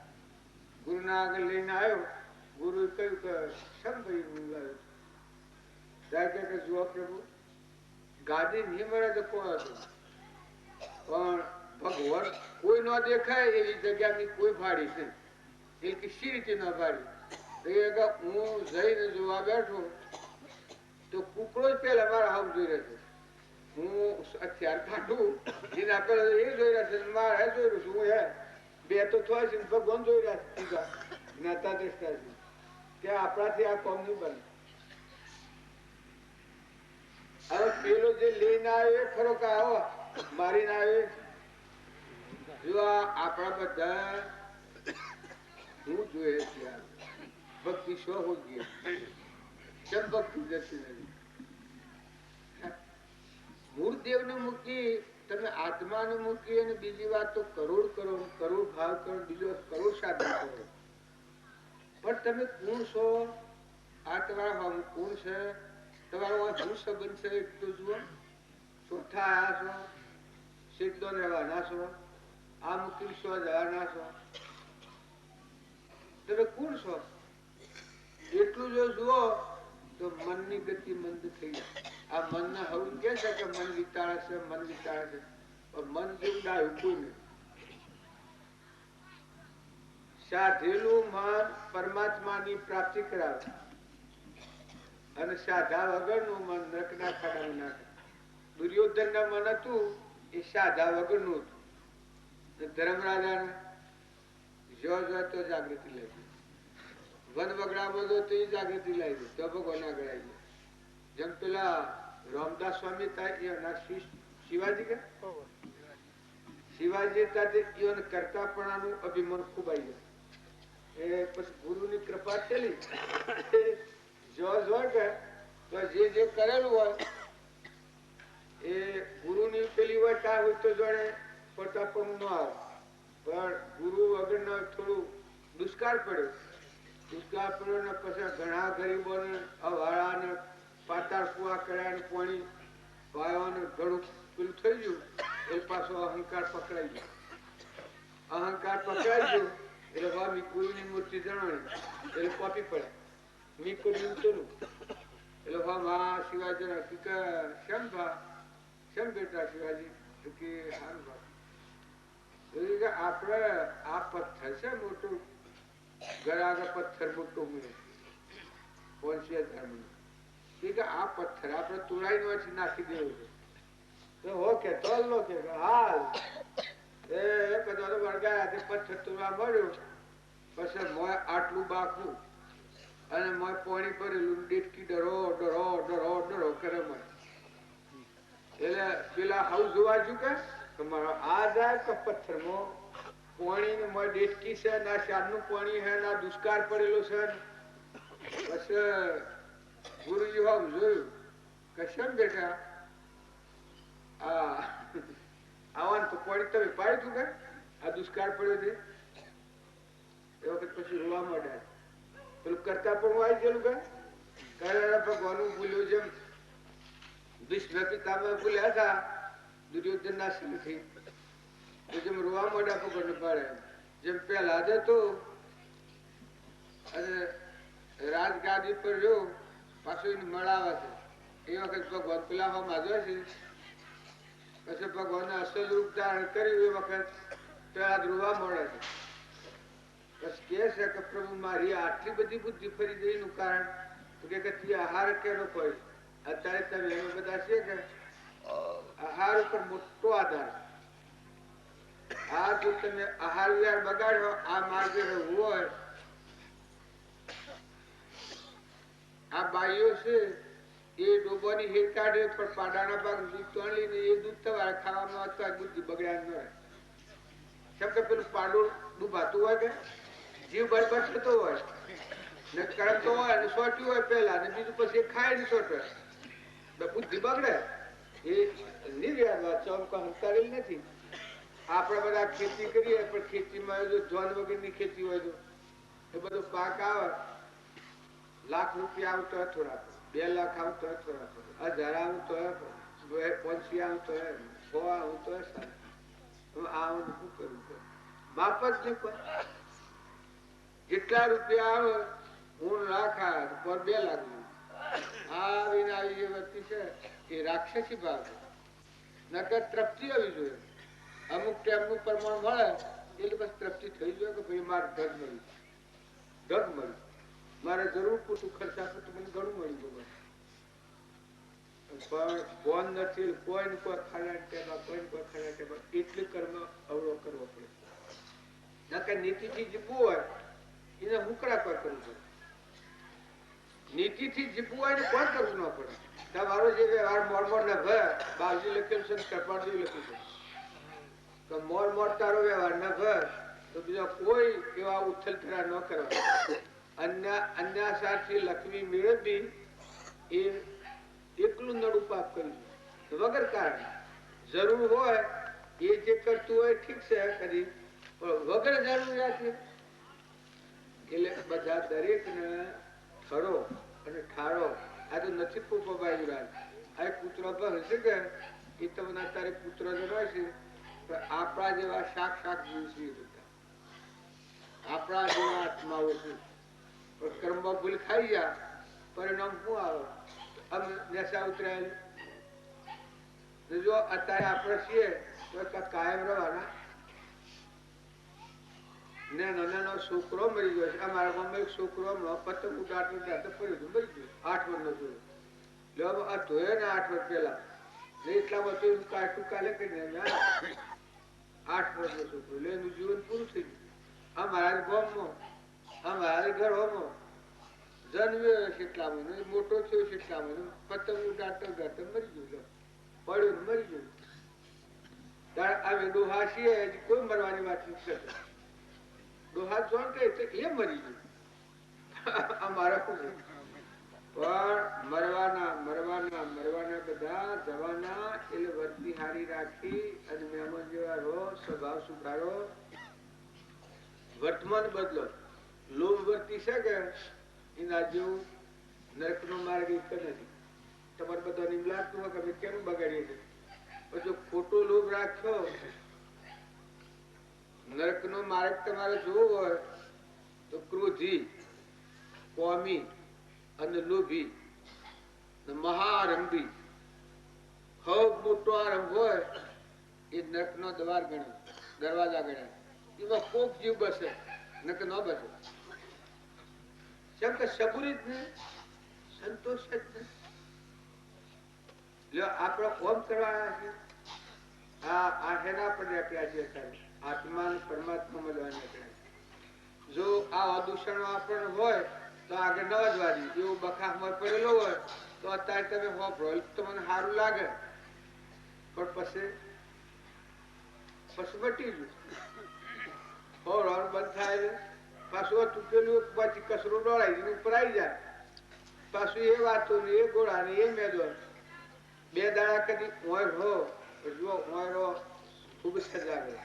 ગુરુ ના આગળ લઈને આવ્યો. ગુરુ કહ્યું કે શમ ભાઈ મંગાવ્યો કે જુઓ પ્રભુ ગાદી નહીં મળે તો કોણ હતું પણ ભગવાન કોઈ ન દેખાય એવી જગ્યાની કોઈ ભાડી છે એ કે શી રીતે ન ભાડી. હું જઈને જોવા બેઠો તો કુકડો જ પેલા મારા હાવ જોઈ રહ્યો છે. હું હથિયાર કાઢું એના પેલા એ જોઈ રહ્યા છે મારે જોઈ રહ્યું છું. હું હે બે તો થોય છે ભગવાન જોઈ રહ્યા છે જ્ઞાતા દ્રષ્ટા છે કે આપણાથી આ કોમ નહીં બને. હવે પેલો જે લઈને આવ્યો એ ખરો કે આવો મારી ના આવે જો આપણા બધા હું જોઈએ છે ભક્તિ શો હો ગઈ કેમ ભક્તિ જતી નથી મૂળ દેવ ને મૂકી તમે આત્માને મૂકી અને બીજી વાત તો કરોડ કરો કરોડ ભાવ કરો બીજો કરોડ સાધન કરો પણ તમે કોણ છો આ તમારા કોણ છે તમારો શું સંબંધ છે એટલું જુઓ ચોથા આયા છો સીધો રહેવાના છો આ મૂકી છો જવાના છો તમે કોણ છો એટલું જો જુઓ તો મનની ગતિ મંદ થઈ જાય આ મન ને હવું કે છે કે મન વિચારે છે મન વિચારે છે પણ મન જેવું ડાયું કોઈ નહીં સાધેલું મન પરમાત્માની પ્રાપ્તિ કરાવે અને સાધા વગરનું મન નરકના ખાડામાં નાખે દુર્યોધન ના મન હતું એ સાધા વગરનું હતું ધર્મરાજા જો તો જાગૃતિ લાગી વન વગડા બધો તો એ જાગૃતિ લાગી તો ભગવાન આગળ આવી જેમ પેલા રામદાસ સ્વામી થાય શિવાજી કે શિવાજી સાથે કરતાપણાનું અભિમાન ખૂબ આવી જાય એ પછી ગુરુની કૃપા થયેલી જો કે તો જે કરેલું હોય એ ગુરુની પેલી હોય ત્યાં હોય તો જોડે પ્રતાપણું ન આવે પણ ગુરુ વગર થોડું દુષ્કાળ પડ્યો ને પછી ઘણા ગરીબોને અવાળાને પાતાળ કુવા કર્યા ને પાણી વાયોને ઘણું પેલું થઈ ગયું એ પાછો અહંકાર પકડાઈ ગયો એટલે મી ગુરુની મૂર્તિ જણાવી એટલે કોપી પડે મી કર્યું તેનું એટલે મા શિવાજી શેમ બેટા શિવાજી કે સારું આપડે આ પથ્થર છે મોટું ઘર આગળ પથ્થર મોટો મળે આ પથ્થર આપડે તુરાઈ નો નાખી દેવું છે હો કે તોલ નો કે હાલ વળગાયા પથ્થર તુરા મળ્યું પછી મોય આટલું બાકવું અને મોય પાણી ભરેલું ડેટકી ડરો ડરો ડરો ડરો કરે મને એટલે પેલા હાઉસ જોવા ચુકે તમારો આ જાય તો પથ્થરમાં પાણી ને મોય ડેટકી છે ના શારનું પાણી હે ના દુષ્કાળ પડેલો છે પછી ગુરુજી હાઉસ જોયું કે શેમ બેટા આવવાનું તો પાણી તમે પાડ્યું કે આ દુષ્કાળ પડ્યો છે એ વખત પછી રોવા માંડ્યા પેલું કરતા પણ આવી ગયેલું કે ભગવાન ભૂલ્યું જેમ ભીષ્મ પિતામહ ભૂલ્યા હતા દુર્યોધન ના સંગથી જેમ રોવા માંડ્યા ભગવાન પાડે જેમ પેલા જતો અને રાજગાદી પર જો પાછું એને મળાવે છે એ વખત ભગવાન પેલા માધવે છે પછી ભગવાન અસલ રૂપ ધારણ કર્યું એ વખત પેલા ધ્રુવા મળે છે બસ કે છે કે પ્રભુ મારી આટલી બધી બુદ્ધિ ફરી ગઈ નું કારણ કે આહાર કેનો કોઈ અત્યારે તમે એમ બધા છે કે આહાર ઉપર મોટો આધાર આ જો તમે આહાર વિહાર બગાડ્યો આ માર્ગે રહેવું હોય આ બાઈઓ છે એ ડોબાની હેર કાઢે પણ પાડાના ભાગ દૂધ તોડી ને એ દૂધ તમારે ખાવામાં અથવા બુદ્ધિ બગડ્યા ન હોય કેમ કે પેલું પાડું ડૂબાતું હોય કે જીવ બરબાદ થતો હોય ને કરતો હોય ને સોટ્યું હોય પેલા ને બીજું પછી ખાય ને સોટે બુદ્ધિ બગડે એ નિર્યાત વાત હંકારેલ નથી આપણે બધા ખેતી કરીએ પણ ખેતીમાં જો જોન વગરની ખેતી હોય તો એ બધો પાક આવે લાખ રૂપિયા આવતો હોય થોડા 2 લાખ આવતો હોય થોડા 1000 આવતો હોય 500 આવતો હોય 100 આવતો હોય આવું શું કરવું બાપ જ નહીં પણ જેટલા રૂપિયા આવે હું રાખા પર 2 લાખ આવી જે વ્યક્તિ છે એ રાક્ષસી ભાવ નકર તૃપ્તિ આવી જોઈએ અમુક ટાઈમનું પ્રમાણ મળે એટલે બસ તૃપ્તિ થઈ જોઈએ કે ભાઈ મારે ઢગ મળ્યું મારે જરૂર પૂરતું ખર્ચા તો મને ઘણું મળ્યું પણ કોણ નથી કોઈ ખાડા ટેબા એટલું કર્મ અવળો કરવો પડે નકર નીતિથી જીવવું હોય એને હુકડા પર કરવું પડે નીતિથી જીવવું હોય ને કોણ કરવું ન પડે તમારો જે વ્યવહાર મોડ મોડ ન ભર બાવજી લખેલું છે કૃપાળજી લખ્યું છે તો મોડ મોડ તારો વ્યવહાર ન ભર તો બીજા કોઈ એવા ઉથલ થરા ન કરવા અન્ય સાથી લક્ષ્મી મેળવી એ એકલું નડું પાપ કર્યું વગર કારણ જરૂર હોય એ જે કરતું હોય ઠીક છે કદી પણ વગર જરૂરિયાત એટલે બધા દરેક ને ઠરો અને ઠારો આ તો નથી પોપાયું રાજ આ પુત્ર પર હશે કે એ તમને અત્યારે પુત્ર જણાય છે આપણા જેવા શાક જીવશે આપણા જેવા આત્માઓ છે પણ કર્મમાં ભૂલ ખાઈ ગયા પરિણામ શું આવે આમ નશા ઉતરાયેલું જો અત્યારે આપણે છીએ તો કાયમ રહેવાના નાનો છોકરો મરી ગયો છે અમારા ગામમાં એક છોકરો પતંગ ઉડાડતો પડ્યું હતું મરી ગયો 8 વર્ષનો છોકરો આ ધોયો ને 8 વર્ષ પહેલા એટલા બધું કાઢું કાલે કરીને 8 વર્ષનો છોકરો એટલે એનું જીવન પૂરું થઈ ગયું અમારા ગામમાં અમારા ઘરોમાં જન્મ્યો કેટલામાં મોટો થયો કેટલામાં પતંગ ઉડાડતો ઉડાડતો મરી ગયો પડ્યું મરી ગયું અમે ડોહા છીએ કોઈ મરવાની વાત નથી કરતા ડોહા જોન કે એ મરી ગયું અમારા પણ મરવાના બધા જવાના એટલે વર્તી હારી રાખી અને મહેમાન જેવા રહો સ્વભાવ સુધારો વર્તમાન બદલો લોભ વર્તી છે કે એના જેવું નરક નો માર્ગ એક નથી તમારે બધા નિમ લાગતું હોય કે કેમ બગાડીએ છીએ પછી ખોટો લોભ રાખ્યો નરક નો માર્ગ તમારે જોવો હોય તો ક્રોધી કોમી અને લોભી મહારંભી ખૂબ મોટો આરંભ હોય એ નરક નો દરવાજા ગણાય એમાં કોક જીવ બસે નક ન બસે કેમ કે સબુરી જ ને સંતોષ જ ને આપણે કોમ કરવાના છે આ હેના પર આપ્યા છે આત્મા પરમાત્મા મળવાના આપ્યા જો આ અદૂષણો આપણને હોય તો આગળ ન વધવાની એવું બખામાં પડેલો હોય તો અત્યારે તમે વાપરો તો મને સારું લાગે પણ પછી બટી ગયું રોડ બંધ થાય પાછું તૂટેલું પછી કચરો ડોળાઈ ઉપર આવી જાય પાછું એ વાતો ને એ ગોળા ને એ મેદો 2 દાડા કદી ઓય હો જો ઓયરો ખૂબ સજાવે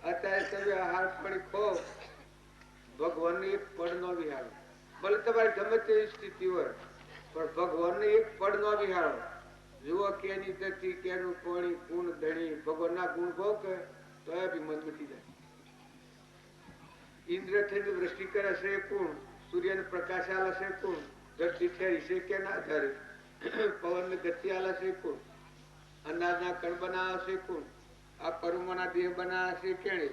અત્યારે તમે હાર પડી ખો ભગવાનને એક પડ નો વિહારો ભલે તમારી ગમે તેવી સ્થિતિ હોય પણ ભગવાનને એક પડ નો વિહારો જુઓ કેની ધરતી કેનું કોણી ગુણ ધણી ભગવાનના ગુણ ભોગ તો એ બી મન મટી જાય ઇન્દ્ર થઈને વૃષ્ટિ કરે છે કોણ સૂર્યને પ્રકાશ આલે છે કોણ ધરતી ઠેરી છે કે ના ધરે પવન ને ગતિ આલે છે કોણ અનાજના કણ બનાવે છે કોણ આ પરુમોના દેહ બનાવે છે કેણે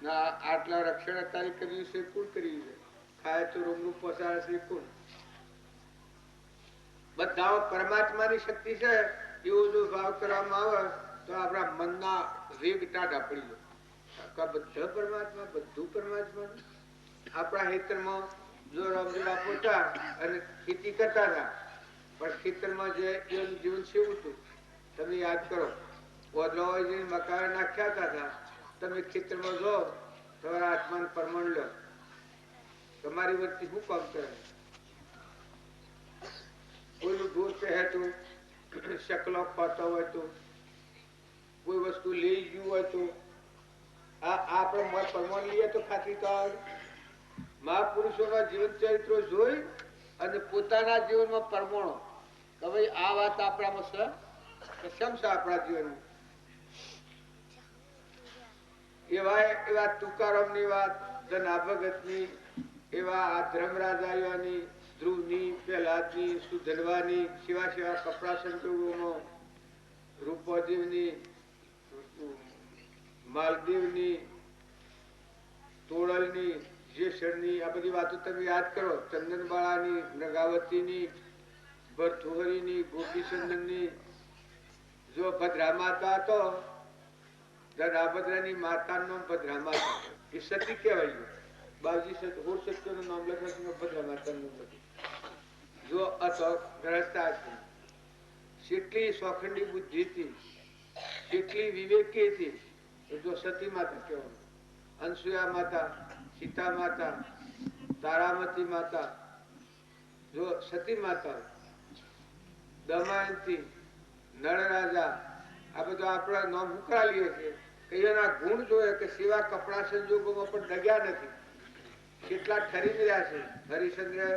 ના આટલા રક્ષણ અત્યારે કર્યું છે કોણ કર્યું છે ખાય તો રોગનું પસાર છે કોણ બધા પરમાત્માની શક્તિ છે એવો જો ભાવ કરવામાં આવે તો આપણા મનના વેગ ટાઢા પડી જાય બધા પરમાત્મા બધું પરમાત્મા આપણા ખેતરમાં જો રામજીવા પોતા અને ખેતી કરતા હતા પણ ખેતરમાં જે એનું જીવન સેવું હતું તમે યાદ કરો મકાન નાખ્યા હતા તમે ખેતરમાં જો તમારા આત્માને પરમાણ લો તમારી વચ્ચે શું કામ કરે કોઈનું દૂર કહે તો શકલો ખાતો હોય તો કોઈ વસ્તુ લઈ ગયું હોય તો આપણે પરમાણ લઈએ તો ખાતરી તો મહાપુરુષોના જીવન ચરિત્રો જોઈ અને પોતાના જીવનમાં પરમાણો કે ભાઈ આ વાત આપણામાં છે કેમ છે આપણા જીવનમાં એવા તુકારામની વાત ધના ભગતની એવા આ ધર્મરાજાની ધ્રુવની પ્રહલાદની સુધનવાની સેવા કપડા સંજોગોમાં રૂપદેવની માલદેવની તોડલની જેસરની આ બધી વાતો તમે યાદ કરો ચંદનબાળાની નગાવતીની ભરથુહરીની ગોપીચંદનની જો ભદ્રા માતા તો ધનાભદ્રાની માતાનું ભદ્રા માતા એ સતી કહેવાય બાવજી હોર સત્યનું નામ લખે ભદ્રા માતાનું જો અતો ગ્રહસ્થ કેટલી શોખંડી બુદ્ધિ હતી, કેટલી વિવેકી હતી. જો સતી માતા કહેવાનું, અનસુયા માતા, સીતા માતા, તારામતી માતા, જો સતી માતા, દમયંતી, નળ રાજા, આ બધા આપણા નામ મુકરા લઈએ છીએ કે એના ગુણ જોઈએ કે સેવા કપડા સંજોગોમાં પણ ડગ્યા નથી. કેટલા ઠરી રહ્યા છે. હરિશ્ચંદ્ર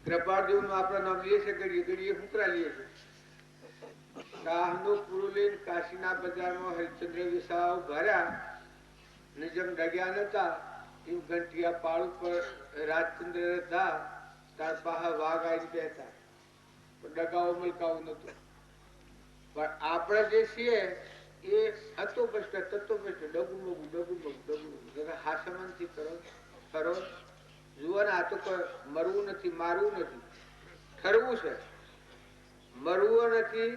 કૃપાળદેવ નું આપણે નામ લઈએ છીએ, ઘડીએ ઘડીએ મુકરા લઈએ છીએ. શાહનું પૂરું લઈને કાશીના બજારમાં હરિશ્ચંદ્ર વિસાવ ભર્યા ને જેમ ડગ્યા નતા એમ ઘંટિયા પાળ ઉપર રાજચંદ્ર હતા તાર પાસે વાઘ આવી બેઠા. ડગાઓ મલકાવું નતું. પણ આપણે જે છીએ એ હતો ભ્રષ્ટ, તત્વ ભ્રષ્ટ, ડગું મગું ડગું મગું ડગું મગું હાસમાનથી કરો કરો. જુઓ ને, આ તો કોઈ મરવું નથી, મારવું નથી, ઠરવું છે. મરવું નથી,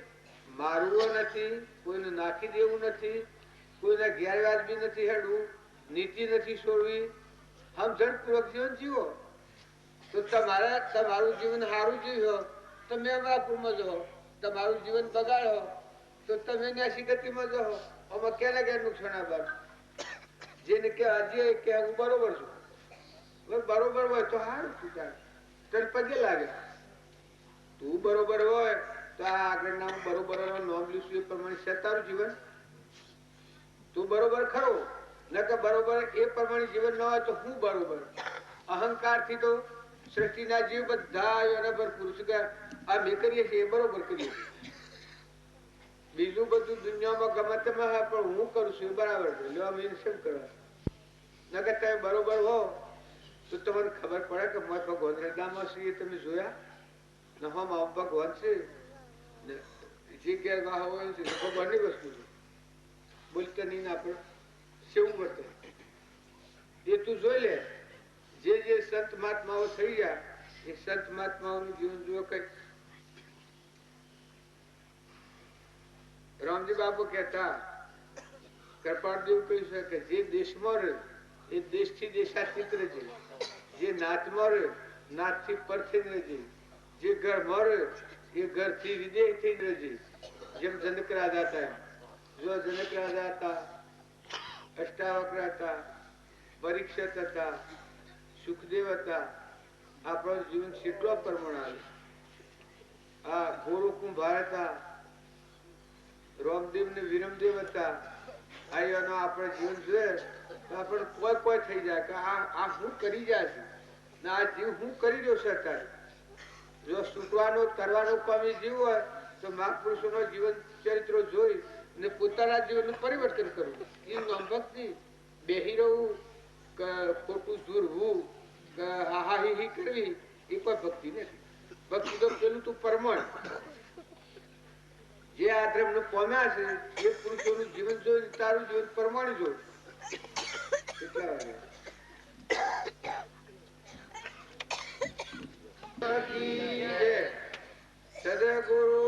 મારવું નથી, કોઈને નાખી દેવું નથી, કોઈને ગેરવાજબી નથી હેડવું, નીતિ નથી છોડવી, સમજણપૂર્વક જીવન જીવો. તો તમારું જીવન સારું જીવ્યો તમે અમરાપુરમાં જહો, તમારું જીવન બગાડો તો તમે ન્યાસી ગતિમાં જહો. આમાં ક્યારે ક્યારે નુકસાન આભાર. જેને કે હજી કે હું બરોબર છું, બરોબર હોય તો સારું છું, તને પગે લાગે. તું બરોબર હોય તો આ આગળ નામ બરોબર નામ લીધું એ પ્રમાણે છે તારું જીવન. તું બરોબર ખરો ન કે બરોબર એ પ્રમાણે જીવન ન હોય તો હું બરોબર. અહંકાર થી તો સૃષ્ટિના જીવ બધા એના પર પુરુષ કે આ મેં કરીએ છીએ એ બરોબર કરીએ છીએ. બીજું બધું દુનિયામાં ગમે તેમ પણ હું કરું છું એ બરાબર છે. લેવા મેં શું કરવા ન કે તમે બરોબર હો તો તમને ખબર પડે કે મારા ભગવાન હૃદયમાં છે એ તમે જોયા ન હો મા ભગવાન છે જે ગેરવાહ હોય છે ભગવાનની વસ્તુ છે. બોલતા નહીં ના પણ સેવું વર્તે એ તું જોઈ લે. જે જે સંત મહાત્માઓ થઈ ગયા એ સંત મહાત્માઓનું જીવન જુઓ. કઈ રામજી બાપુ કહેતા, કૃપાળદેવ કહ્યું છે કે જે દેશમાં રહે એ દેશથી દેશાતીત રહેજે, જે નાતમાં રહે નાતથી પરથી રહેજે, જે ઘરમાં રહે એ ઘરથી વિદેહ થઈ રહેજે. જેમ જનક રાજા હતા, જો જનક રાજા હતા, અષ્ટાવક્ર હતા, પરીક્ષિત હતા, સુખદેવ હતા, આપણું જીવન કેટલો પ્રમાણ. આ ગોરુ કુંભાર હતા, રામદેવ ને વિરમદેવ હતા. આનો આપણે જીવન જોઈએ તો આપણે કોઈ કોઈ થઈ જાય કે આ હું કરી જાય છે ને આ જીવ હું કરી રહ્યો છે અત્યારે. જો છૂટવાનો કરવાનો પામી જીવ હોય તો મહાપુરુષો નો જીવન ચરિત્રો જોઈ ને પોતાના જીવનનું પરિવર્તન કરવું. એ ભક્તિ બેહી રહવું કે ખોટું દૂરવું કે હાહી કરવી એ કોઈ ભક્તિ નથી. ભક્તિ તો પેલું તું પરમણ જે આ ધર્મ નું પામ્યા છે એ પુરુષોનું જીવન જોઈ તારું જીવન પરમાણુ જોઈ. કેટલા વાગે સદગુરુ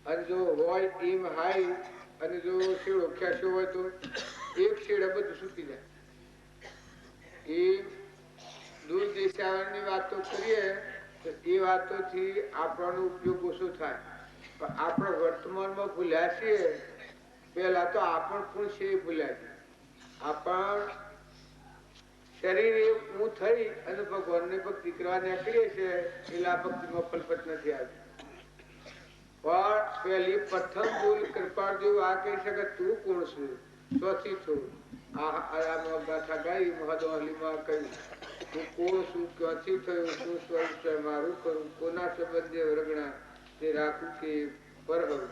અને જો હોય એમ હાઈ અને જો શેડો ખ્યાશો હોય તો એક શેડા બધું સુકી જાય. એ દૂર દેશાની વાતો કરીએ તો એ વાતોથી આપણો ઉપયોગ ઓછો થાય. પણ આપણે વર્તમાનમાં ભૂલ્યા છીએ. પેલા તો આપણ પણ છે ભૂલ્યા છે. આપણ શરીર હું થઈ અને ભગવાનની ભક્તિ કરવા નીકળીએ છીએ એટલે આ ભક્તિમાં ફલપત નથી આવતી. પણ પેલી પ્રથમ ભૂલ કૃપાળદેવ આ કહી શકે તું કોણ છું, ચોથી છું. ગાથા ગાઈ મહાદવાલીમાં કહ્યું હું કોણ છું, ક્યાંથી થયું, શું સ્વરૂપ છે મારું, કરું કોના સંબંધે વરગણા તે રાખું કે પરહરું.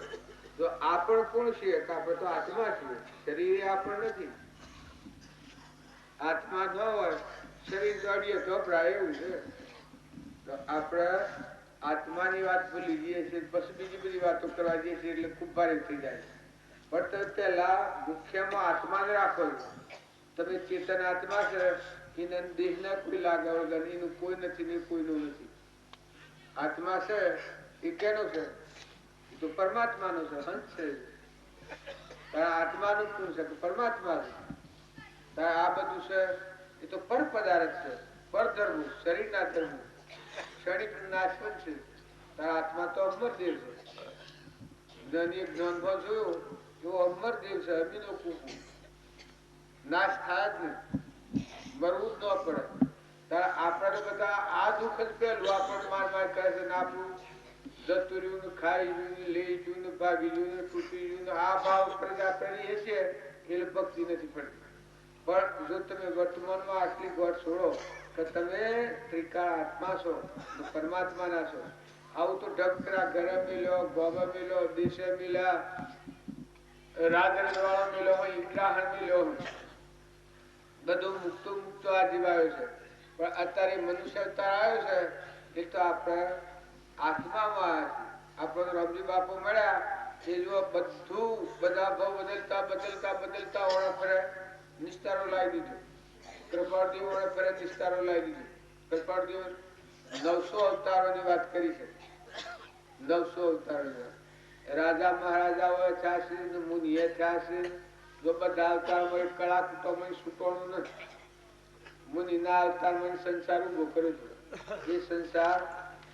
જો આપણ કોણ છીએ કે આપણે તો આત્મા છીએ, શરીર આપણ નથી. આત્મા ન હોય શરીર દોડીએ તો એવું છે. તો આપણે આત્માની વાત ભૂલી જઈએ છીએ પછી બીજી બધી વાતો કરવા જઈએ છીએ એટલે ખૂબ ભારે થઈ જાય. પણ પેલા મુખ્યમાં આત્માને રાખો. તમે ચેતન આત્મા છે એને દેહ ના કોઈ લાગે વગર એનું કોઈ નથી ને કોઈનું નથી. આત્મા છે એ કેનો છે? તો પરમાત્માનો છે, હંસ છે. આત્માનું શું છે? પરમાત્મા છે. આ બધું છે એ તો પર પદાર્થ છે, પર ધર્મ, શરીરના ધર્મ. ક્ષણિક નાશવંત છે. તારા આત્મા તો અમરદેવ છે. જ્ઞાની જ્ઞાનમાં જોયું એવો અમરદેવ છે. અમીનો કુકુ નાશ થાય જ નહીં, મરવું જ ન પડે. આપણે બધા આ દુઃખ જ પેલું આપણને માર માર કરે છે ને આપણું જતું રહ્યું ને ખાઈ ગયું ને લઈ ગયું ને ભાગી ગયું ને તૂટી ગયું ને આ ભાવ પ્રજા કરીએ છીએ એટલે ભક્તિ નથી પડતી. પણ જો તમે વર્તમાનમાં આટલી ગોઠ છોડો કે તમે ત્રિકાળ આત્મા છો, પરમાત્માના છો, આવું તો ઢબકરા ઘરે મિલો, ગોમાં મિલો, દેશે મિલ્યા, રાજરજવાળા મિલો, ઇન્દ્રાહણ મિલો, બધું મુક્તો મુક્તો આ જીવાયો છે. પણ અત્યારે મનુષ્ય અવતાર આવ્યો છે એ તો આપણે આત્મામાં આપણો રમજી બાપુ મળ્યા એ જો બધું બધા ભાવ બદલતા બદલતા બદલતા ઓળખ ફરે નિસ્તારો લાવી દીધો. કૃપાળદેવ ઓળખ ફરે નિસ્તારો લાવી દીધો. કૃપાળદેવ 900 અવતારોની વાત કરી છે. 900 અવતારો રાજા મહારાજાઓ થયા છે, મુનિએ થયા છે. જો બધા અવતારમાં કળા કુટુંબ છૂટવાનું નથી. મુનિના અવતારમાં સંસાર ઉભો કર્યો છે. એ સંસાર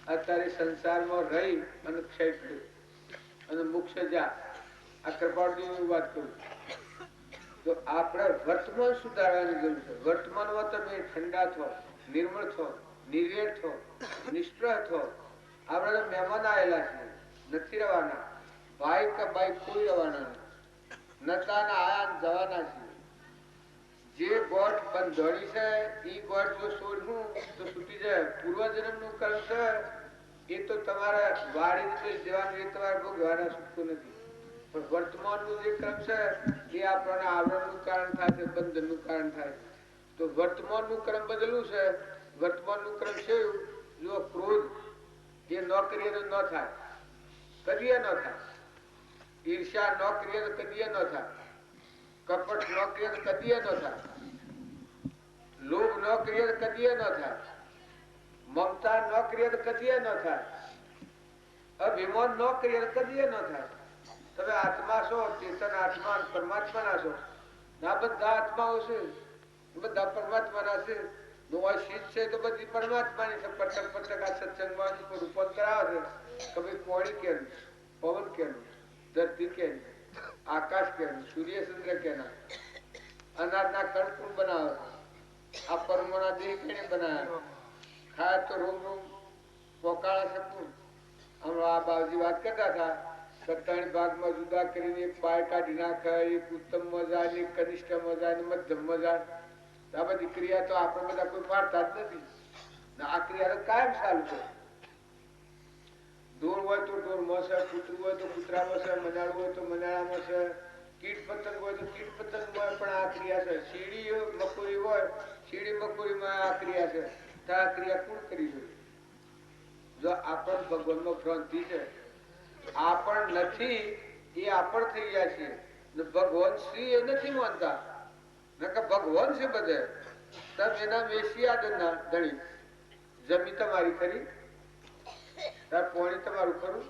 અત્યારે સંસારમાં રહી અને ક્ષય કર્યો અને મોક્ષ જા. આ કૃપાળદેવની વાત કરું. તો આપણે વર્તમાન સુધારવાની જરૂર છે. વર્તમાનમાં તમે ઠંડા થો, નિર્મળ થો, નિર્વેર થો, નિષ્પ્રહ થો. આપણે મહેમાન આવેલા છે, નથી રહેવાના. ભાઈ કે ભાઈ કોઈ રહેવાના નથી. નતાના આયા જવાના છે. જે ગોઠ બંધોણી છે એ ગોઠ જો છોડવું તો છૂટી જાય. પૂર્વજન્મ નું કર્મ છે એ તો તમારા વાડી જવાનું એ તમારે ભોગવાના છૂટતું નથી. પણ વર્તમાન નું જે કર્મ છે એ આપણને આવરણ નું કારણ થાય છે, બંધન નું કારણ થાય છે. તો વર્તમાન નું કર્મ બદલવું છે. વર્તમાન નું કર્મ છે જો ક્રોધ એ ન કરીએ તો ન થાય, કદીએ ન થાય. ઈર્ષ્યા ન કરીએ તો કદીએ ન થાય. કપટ ન કરીએ તો કદીએ ન થાય. લોભ ન કરીએ તો કદીએ ન થાય. મમતા ન કરીએ તો કદીએ ન થાય. અભિમાન ન કરીએ તો કદીએ ન થાય. તમે આત્મા છો, ચેતન આત્મા પરમાત્માના છો. ના બધા આત્માઓ છે, બધા પરમાત્માના છે. શીત છે તો બધી પરમાત્માની છે. પટક પટક આ સત્સંગમાં રૂપાંતર આવે છે કે ભાઈ પાણી કેનું, પવન કેનું, ધરતી કેની, આકાશ કેનું, સૂર્ય ચંદ્ર કેના, અનાજના કણ કોણ બનાવે, આ પરમોના દેહ કેને બનાવ્યા, ખાય તો રોમ રોમ પોકાળે છે કોણ. હમણાં આ બાવજી વાત કરતા હતા કે 3 ભાગમાં જુદા કરીને એક પાય કાઢી નાખે, એક ઉત્તમ મજા, એક કનિષ્ઠ મજા, મધ્યમ મજા. આ બધી ક્રિયા તો આપણે બધા કોઈ પાડતા જ નથી. આ ક્રિયા તો કાયમ ચાલુ છે. ઢોર હોય તો ઢોરમાં છે, કૂતરું હોય તો કૂતરામાં છે, મનાળું હોય તો મનાળામાં છે, કીટ પતંગ હોય તો કીટ પતંગમાં પણ આ ક્રિયા છે. શીડી મકોરી હોય, શીડી મકોરીમાં આ ક્રિયા છે. તો આ ક્રિયા કોણ કરી જોઈએ? જો આપણ ભગવાનનો ભ્રાંતિ છે, આપણ નથી એ આપણ થઈ ગયા છે. ભગવાન શ્રી એ નથી માનતા. ભગવાન છે બધે. તમે એના મેશિયા ધણી. જમી તમારી ખરી, પાણી તમારું ખરું.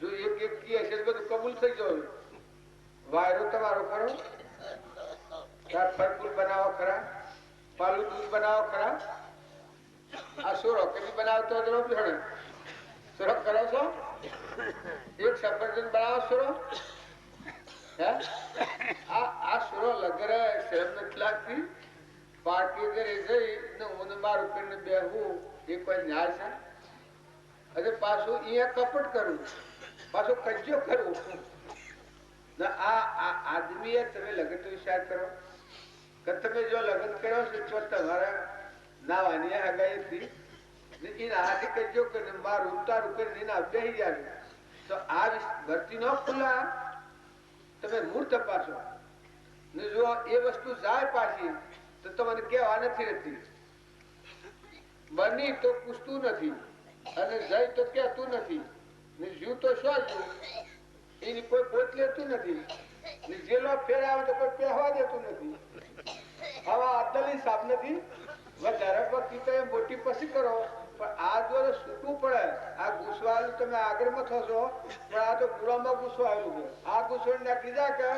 જો એક એક કહે છે બધું કબૂલ થઈ જવું. વાયરો તમારો ખરો, ફળફૂલ બનાવો ખરા, પાલું દૂધ બનાવો ખરા. આ સોરો કદી બનાવતો સોરો કરો છો? એક સફરજન બનાવો સોરો. આ સોરો લગરે શરમ નથી લાગતી. પાર્ટી ઘરે જઈ હું મારું કરીને બેહવું એ કોઈ ન્યાય છે? અને પાછું અહીંયા કપટ કરવું, પાછું કજ્જો કરવું. આ આદમીએ તમે લગ્ન તો વિચાર કરો કે તમે જો લગ્ન કર્યો છે તો તમારા નાવાની હગાઈ એના હાથે કજ્જો કરીને મારું ઉતારું કરીને એના બેસી જાય તો આ ભરતી ન ખુલ્લા તમે મૂળ તપાસો ને જો એ વસ્તુ જાય પાછી તો તમને કેવા નથી રહેતી. બની તો પૂછતું નથી અને જઈ તો કહેતું નથી ને જીવ તો શું છું એની કોઈ પોત લેતું નથી ને જેલો ફેર આવે તો કોઈ પહેવા દેતું નથી. આવા અદલી સાપ નથી. વધારે પર મોટી પછી કરો પણ આ જો છૂટવું પડે. આ ઘૂસવાયેલું તમે આગળમાં થશો પણ આ તો ગુલામાં ઘૂસવાયેલું છે. આ ઘૂસવાડી નાખી જાય કે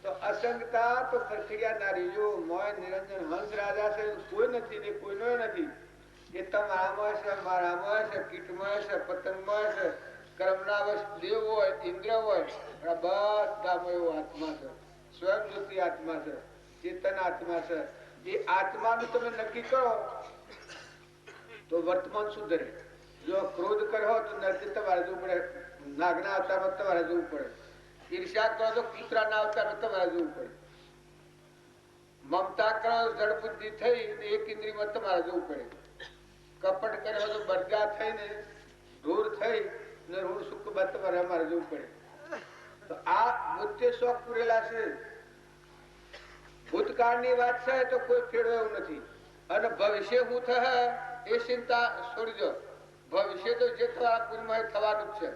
તો અસંગતા તો ખરખડિયા નારી જો મોય નિરંજન હંસ રાજા છે કોઈ નથી ને કોઈનો નથી. એ તમારામાં છે, મારામાં છે, કીટમાં છે, પતંગમાં છે, કર્મના વશ દેવ હોય, ઇન્દ્ર હોય, બધામાં એવો આત્મા છે. સ્વયં જ્યોતિ આત્મા છે, ચેતન આત્મા છે. એ આત્માનું તમે નક્કી કરો તો વર્તમાન સુધરે. જો ક્રોધ કરો તો નરથી તમારે જવું પડે, નાગના અવતારમાં તમારે જવું પડે. ઈર્ષ્યા કરો તો કૂતરાના અવતારમાં તમારે જવું પડે. મમતા કરો જડ બુદ્ધિ થઈ એક ઇન્દ્રિયમાં તમારે જવું પડે. કપટ કર્યો તો બરગા થઈને ધૂળ થઈ ને ઋણ સુખ તમારે અમારે જવું પડે. તો આ મુદ્દે શોખ પૂરેલા છે. ભૂતકાળની વાત છે તો કોઈ ફેરવે એવું નથી. અને ભવિષ્ય શું થશે એ ચિંતા છોડી દો. ભવિષ્ય તો જે તમારા પૂરમાં થવાનું જ છે.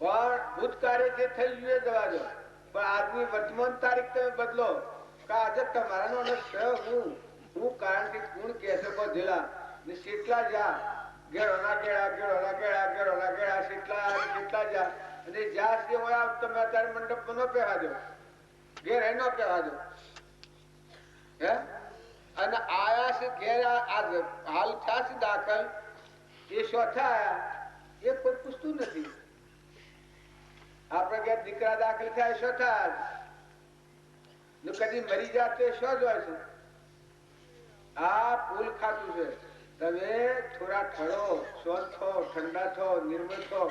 પણ ભૂતકાળે જે થઈ ગયું એ જવા દો. પણ આજની વર્તમાન તારીખ તમે બદલો કે આજે તમારાનો હું કારણથી ગુણ કહેશે બધેલા ને કેટલા જા ઘેરોના ગેળા ઘેરોના ગેળા ઘેરોના ગેળા કેટલા જા અને જ્યાં જે હોય તમે અત્યારે મંડપમાં ન પહેવા દો, ઘેર ન પહેવા દો. અને આયા છે ઘેર હાલ થયા છે દાખલ એ ચોથા આયા એ કોઈ પૂછતું નથી. આપડે ઘેર દીકરા દાખલ થયા ચોથા કદી મરી જાય શો જ હોય છે. આ ફૂલ ખાતું છે. તમે થોડા ઠળો, સ્વસ્થ થો, ઠંડા થો, નિર્મળ થો,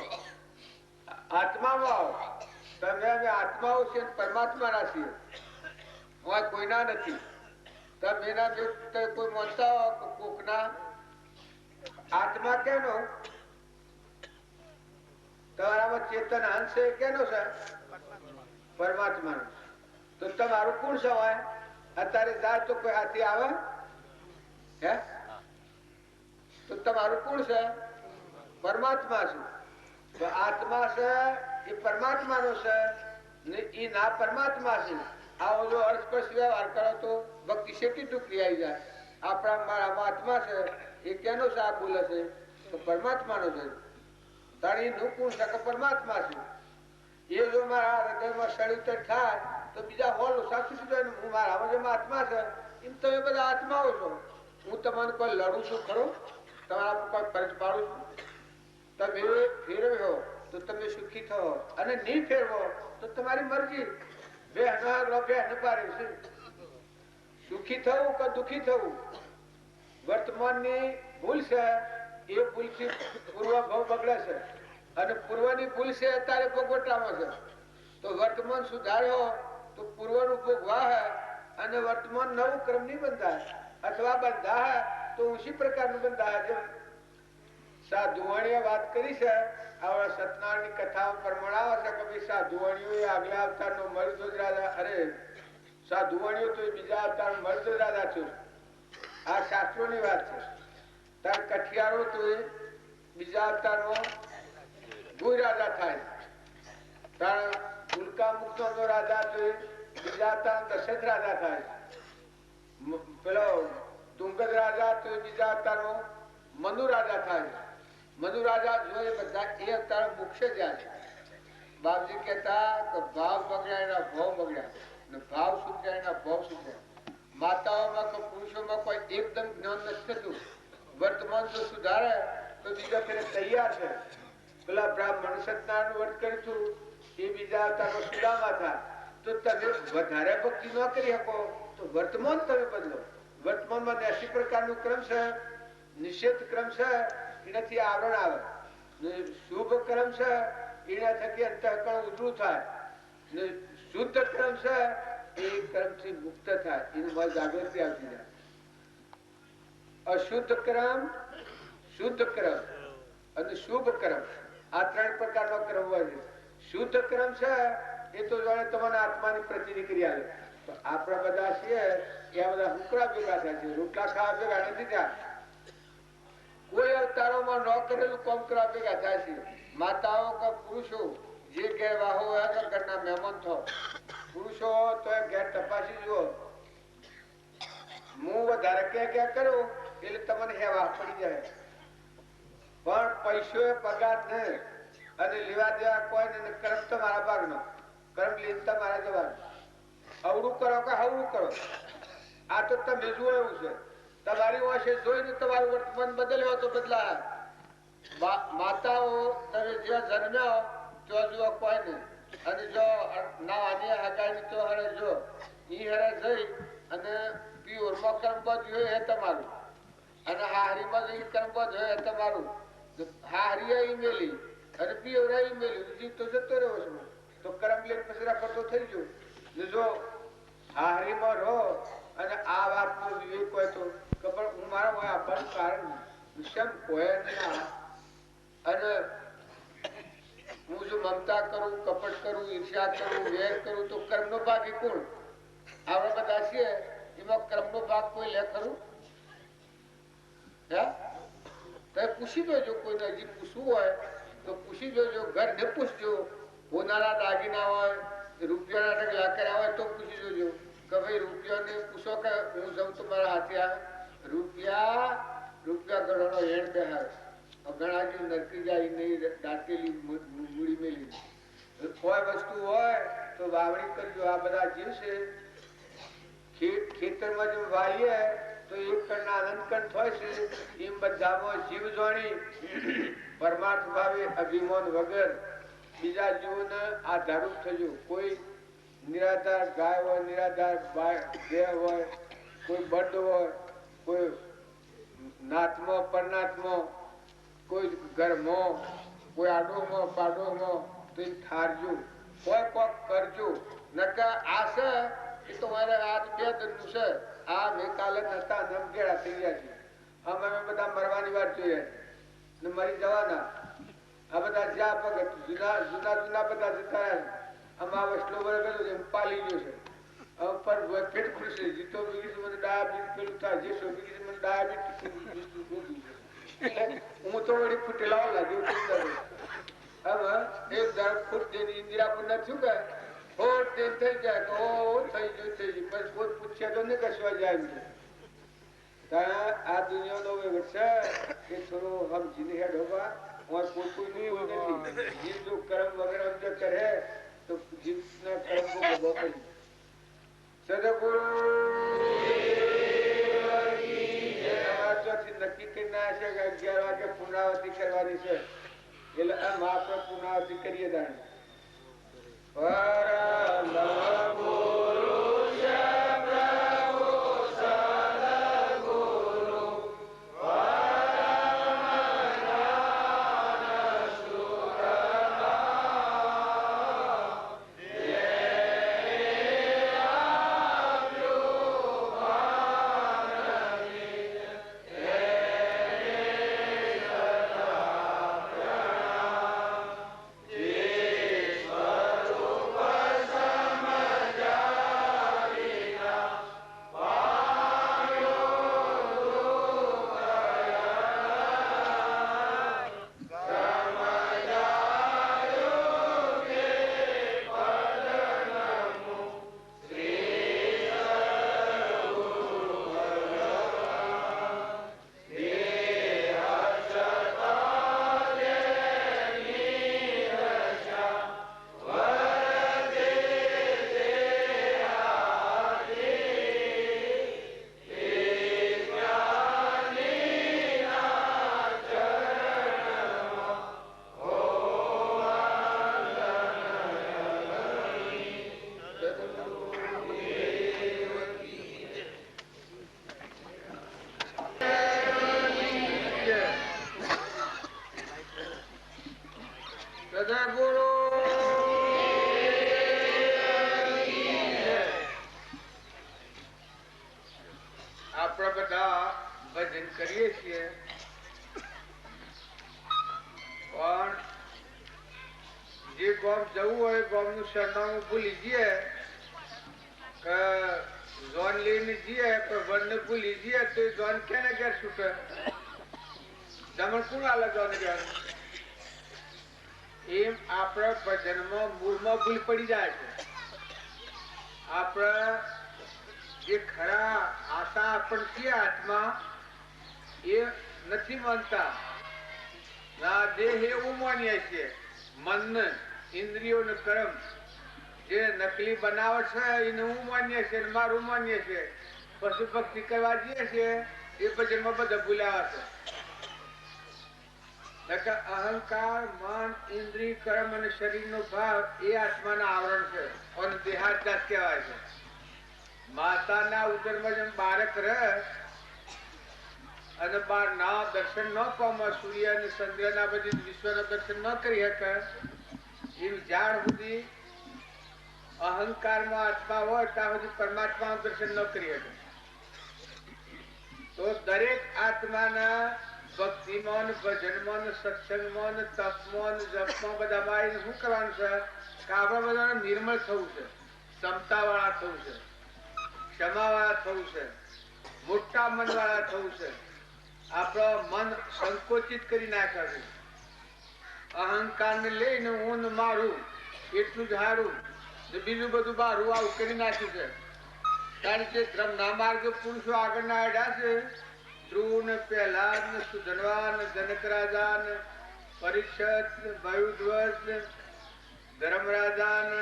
આત્મામાં આવો. તમે અમે આત્માઓ છે પરમાત્માના છીએ, કોઈના નથી. તમે એના કોઈ માનતા હો કોકના આત્મા કેનો તમારામાં ચેતન અંશ છે કેનો છે? પરમાત્માનો. તો તમારું કોણ સવાય? અત્યારે જાય તો કોઈ હાથી આવે હે? તો તમારું કોણ છે? પરમાત્મા છે. તો આત્મા છે એ પરમાત્માનો છે ને એ ના પરમાત્મા છે. આવો જો અર્થસ્પર્શ વ્યવહાર કરો તો ભક્તિ શેટી ટૂંકી આવી જાય. આપણા મારા આત્મા છે એ કેનો છે? આ બોલે છે તો પરમાત્માનો છે. તાણી નું કોણ છે કે પરમાત્મા છે. એ જો મારા હૃદયમાં સળિતર થાય તો બીજા હોલ સાચું સીધું હું મારા જેમ આત્મા છે એમ તમે બધા આત્માઓ છો. હું તમારું કોઈ લડું છું ખરો? તમારા પર કોઈ ફરજ પાડું છું? તમે ફેરવ્યો તો તમે સુખી થો અને નહીં ફેરવો તો તમારી મરજી. સુખી થવું કે દુખી થવું વર્તમાનની ભૂલ છે. એ ભૂલથી પૂર્વ ભાવ બગડે છે અને પૂર્વની ભૂલ છે અત્યારે ભોગવટામાં છે. તો વર્તમાન સુધાર્યો તો પૂર્વનું ભોગવા અને વર્તમાન નવું ક્રમ નહીં બંધાય અથવા બંધાય તો ઉસી પ્રકારનું બંધાય. સાધુવાણીએ વાત કરી છે આવડા સત્યનારાયણની કથાઓ પ્રમાણે છે કે ભાઈ સાધુવાણીઓ આગલા અવતારનો મર્દ જ રાજા. અરે સાધુવાણીઓ તો બીજા અવતાર મર્દ જ રાજા છે. આ શાસ્ત્રોની વાત છે. તાર કઠિયારો તો બીજા અવતારનો ભૂઈ રાજા થાય. તાર ઉલ્કા મુક્તનો રાજા તો બીજા અવતાર દશરથ રાજા થાય. પેલો તુંગદ રાજા તો બીજા અવતારનો મનુ રાજા થાય. મનુ રાજા જો એ બધા એ અવતાર મુખ્ય જ્યાં છે. બાપજી કહેતા કે ભાવ બગડ્યા એના ભાવ બગડ્યા ને ભાવ સુધર્યા એના ભાવ સુધર્યા. માતાઓમાં કે પુરુષોમાં કોઈ એકદમ જ્ઞાન નથી થતું. વર્તમાન જો સુધારે તો બીજા ફેરે તૈયાર છે. પેલા બ્રાહ્મણ સત્યનારાયણ વ્રત કર્યું હતું એ બીજા અવતારમાં સુદામા થાય. તો તમે વધારે ભક્તિ ન કરી શકો તો વર્તમાન તમે બદલો. વર્તમાનમાં 80 પ્રકારનું ક્રમ છે, નિષેધ ક્રમ છે, એનાથી આવરણ આવે. શુભ ક્રમ છે એના થકી અંતઃકરણ ઉજળું થાય ને શુદ્ધ ક્રમ છે એ ક્રમથી મુક્ત થાય. એનું જાગૃતિ આવતી જાય. અશુદ્ધ ક્રમ, શુદ્ધ ક્રમ અને શુભ ક્રમ આ 3 પ્રકારનો ક્રમ હોય છે. શુદ્ધ ક્રમ છે એ તો જાણે તમારા આત્માની પ્રતિક્રિયા આવે. તો આપણા બધા છીએ એ બધા હુકડા ભેગા થાય છે, રોટલા ખાવા ભેગા નથી થયા. કોઈ અવતારોમાં ન કરેલું કામ કરવા ભેગા થાય છે. માતાઓ કે પુરુષો જે ઘેર વાહો હોય તો ઘરના મહેમાન થો. પુરુષો તો ઘેર તપાસી જુઓ. હું વધારે ક્યાં કરું એટલે તમને હેવા પડી જાય. પણ પૈસો એ પગાર નહીં અને લેવા દેવા કોઈ નહીં. કર્મ તો મારા ભાગનો. કર્મ લીધ તમારા જવાનું. અવળું કરો કે હવળું કરો આ તો તમે જુઓ એવું છે. તમારી વાસે જોઈને તમારું વર્તમાન બદલ્યો તો બદલાય. માતાઓ તમે જ્યાં જન્મ્યો ત્યાં જો કોઈ નહીં, અને જો ના આની હગાઈ તો હરે જો ઈ હરે જઈ અને પ્યોરમાં કર્મબદ્ધ હોય એ તમારું, અને હારીમાં જઈ કર્મબદ્ધ હોય એ તમારું. હારી ઈ મેલી અને પ્યોર ઈ મેલી, જીવ તો જતો રહ્યો છું તો કર્મ લઈને પસરા કરતો થઈ ગયો. જો હારીમાં રહો અને આ વાતનો વિવેક હોય તો ખબર હું મારા હોય આપવાનું કારણ વિષમ કોઈ ના. અને હું જો મમતા કરું, કપટ કરું, ઈર્ષ્યા કરું, વેર કરું તો કર્મનો ભાગ એ કોણ? આપણે બધા છીએ એમાં કર્મનો ભાગ કોઈ લે ખરું? હે પૂછી જોજો, કોઈને હજી પૂછવું હોય તો પૂછી જોજો, ઘર ને પૂછજો. હોનારા દાગીના હોય, રૂપિયાના ઢગલા કર્યા હોય તો પૂછી જોજો કે ભાઈ રૂપિયાને પૂછો કે હું જઉં તો મારા હાથે આવે. રૂપિયા ગણવાનો હેડ બેહાર ઘણા નરકી જાય નહીં, દાટેલી મૂડી મેલી. કોઈ વસ્તુ હોય તો વાવણી કરજો. આ બધા જીવ છે ખેતરમાં જેમ વાવીએ તો એક કણના અનંત કણ થાય છે, એમ બધામાં જીવ જોણી પરમાર્થ ભાવે અભિમાન વગર બીજા જીવોને આધારૂપ થજો. કોઈ નિરાધાર ગાય હોય, નિરાધાર દેહ હોય, કોઈ બડ હોય, કોઈ નાથમાં પરનાથમાં, કોઈ ઘરમાં, કોઈ આડોમાં પાડોમાં, તો એ ઠારજો. કોઈ કોક કરજો. નકા આ છે એ તો મારે આજ 2 દિનનું છે. આ મેં કાલે નતા નમગેડા થઈ ગયા છે. અમે બધા મરવાની વાત જોઈ રહ્યા ને મરી જવાના. આ બધા જ્યાં પગત જૂના બધા જતા રહ્યા. આમાં વસલો બરાબર પાલી ગયો છે. પર પેટ ખુલશે. જીતો બીજી મને ડાયાબિટીસ પેલું થાય, જે સો બીજી મને ડાયાબિટીસ હું તો વળી ફૂટેલાઓ લાગ્યો. હવે એક દાળ ફૂટ દેની ઇન્દિરાપુર ના થયું કે ફોટ દે થઈ જાય તો થઈ ગયું થઈ ગયું. પછી કોઈ પૂછ્યા તો નહીં કસવા જાય. આ દુનિયાનો છે કે થોડો હમ જીને હેડ હોવા और कोई नहीं होती. जीव जो कर्म वगैरह अंदर करे तो जीव ना कर्म को भोगो. सदगुरु नक्की करना है कि 11 વાગે પુનરાવૃત્તિ કરવાની છે. એટલે આ મહાપ્રભુ પુનરાવૃત્તિ કરીએ દાણી. સરનામું ભૂલી જઈએ કે ઝોન લઈને જઈએ પણ વનને ભૂલી જઈએ તો ઝોન ક્યાં ને ક્યાં છૂટે. જમણ કોણ આલે ઝોન ક્યાં? એમ આપણા ભજનમાં મૂળમાં ભૂલ પડી જાય છે. આપણા જે ખરા આશા આપણ છીએ આત્મા એ નથી માનતા. દેહ એવું માનીએ છીએ. મન, ઇન્દ્રિયો ને કર્મ જે નકલી બનાવટ છે એને હું માન્ય છે, મારું માન્ય છે. પશુ પક્ષી કરવા જઈએ છીએ એ ભજનમાં બધા ભૂલ્યા છે. અહંકાર, મન, ઇન્દ્રિય, કર્મ અને શરીરનો ભાવ એ આત્માના આવરણ છે અને દેહાદ્યાસ કહેવાય છે. માતાના ઉદરમાં જેમ બાળક રહે અને બાર ના દર્શન ન પામે, સૂર્ય અને ચંદ્રના બધી વિશ્વના દર્શન ન કરી શકે, એ જાણ સુધી અહંકારમાં આત્મા હોય ત્યાં સુધી પરમાત્મા દર્શન ન કરી શકે. તો દરેક આત્માના ભક્તિમાં, ભજનમાં, સત્સંગમાં, તપમાં, જપમાં બધામાં શું કરવાનું છે કે આપણે બધાને નિર્મળ થવું છે, ક્ષમતા વાળા થવું છે, ક્ષમા વાળા થવું છે, મોટા મન વાળા થવું છે. આપણો મન સંકોચિત કરી નાખ્યું. અહંકાર ને લઈને હું મારું એટલું જ હારું, બીજું બધું બારું આવું કરી નાખ્યું છે. કારણ કે ધર્મના માર્ગ પુરુષો આગળના આડ્યા છે. ધ્રુવ ને પ્રહલાદ ને સુધનવા ને જનક રાજા ને પરીક્ષિત ને ભયુધ્વજ ને ધર્મરાજા ને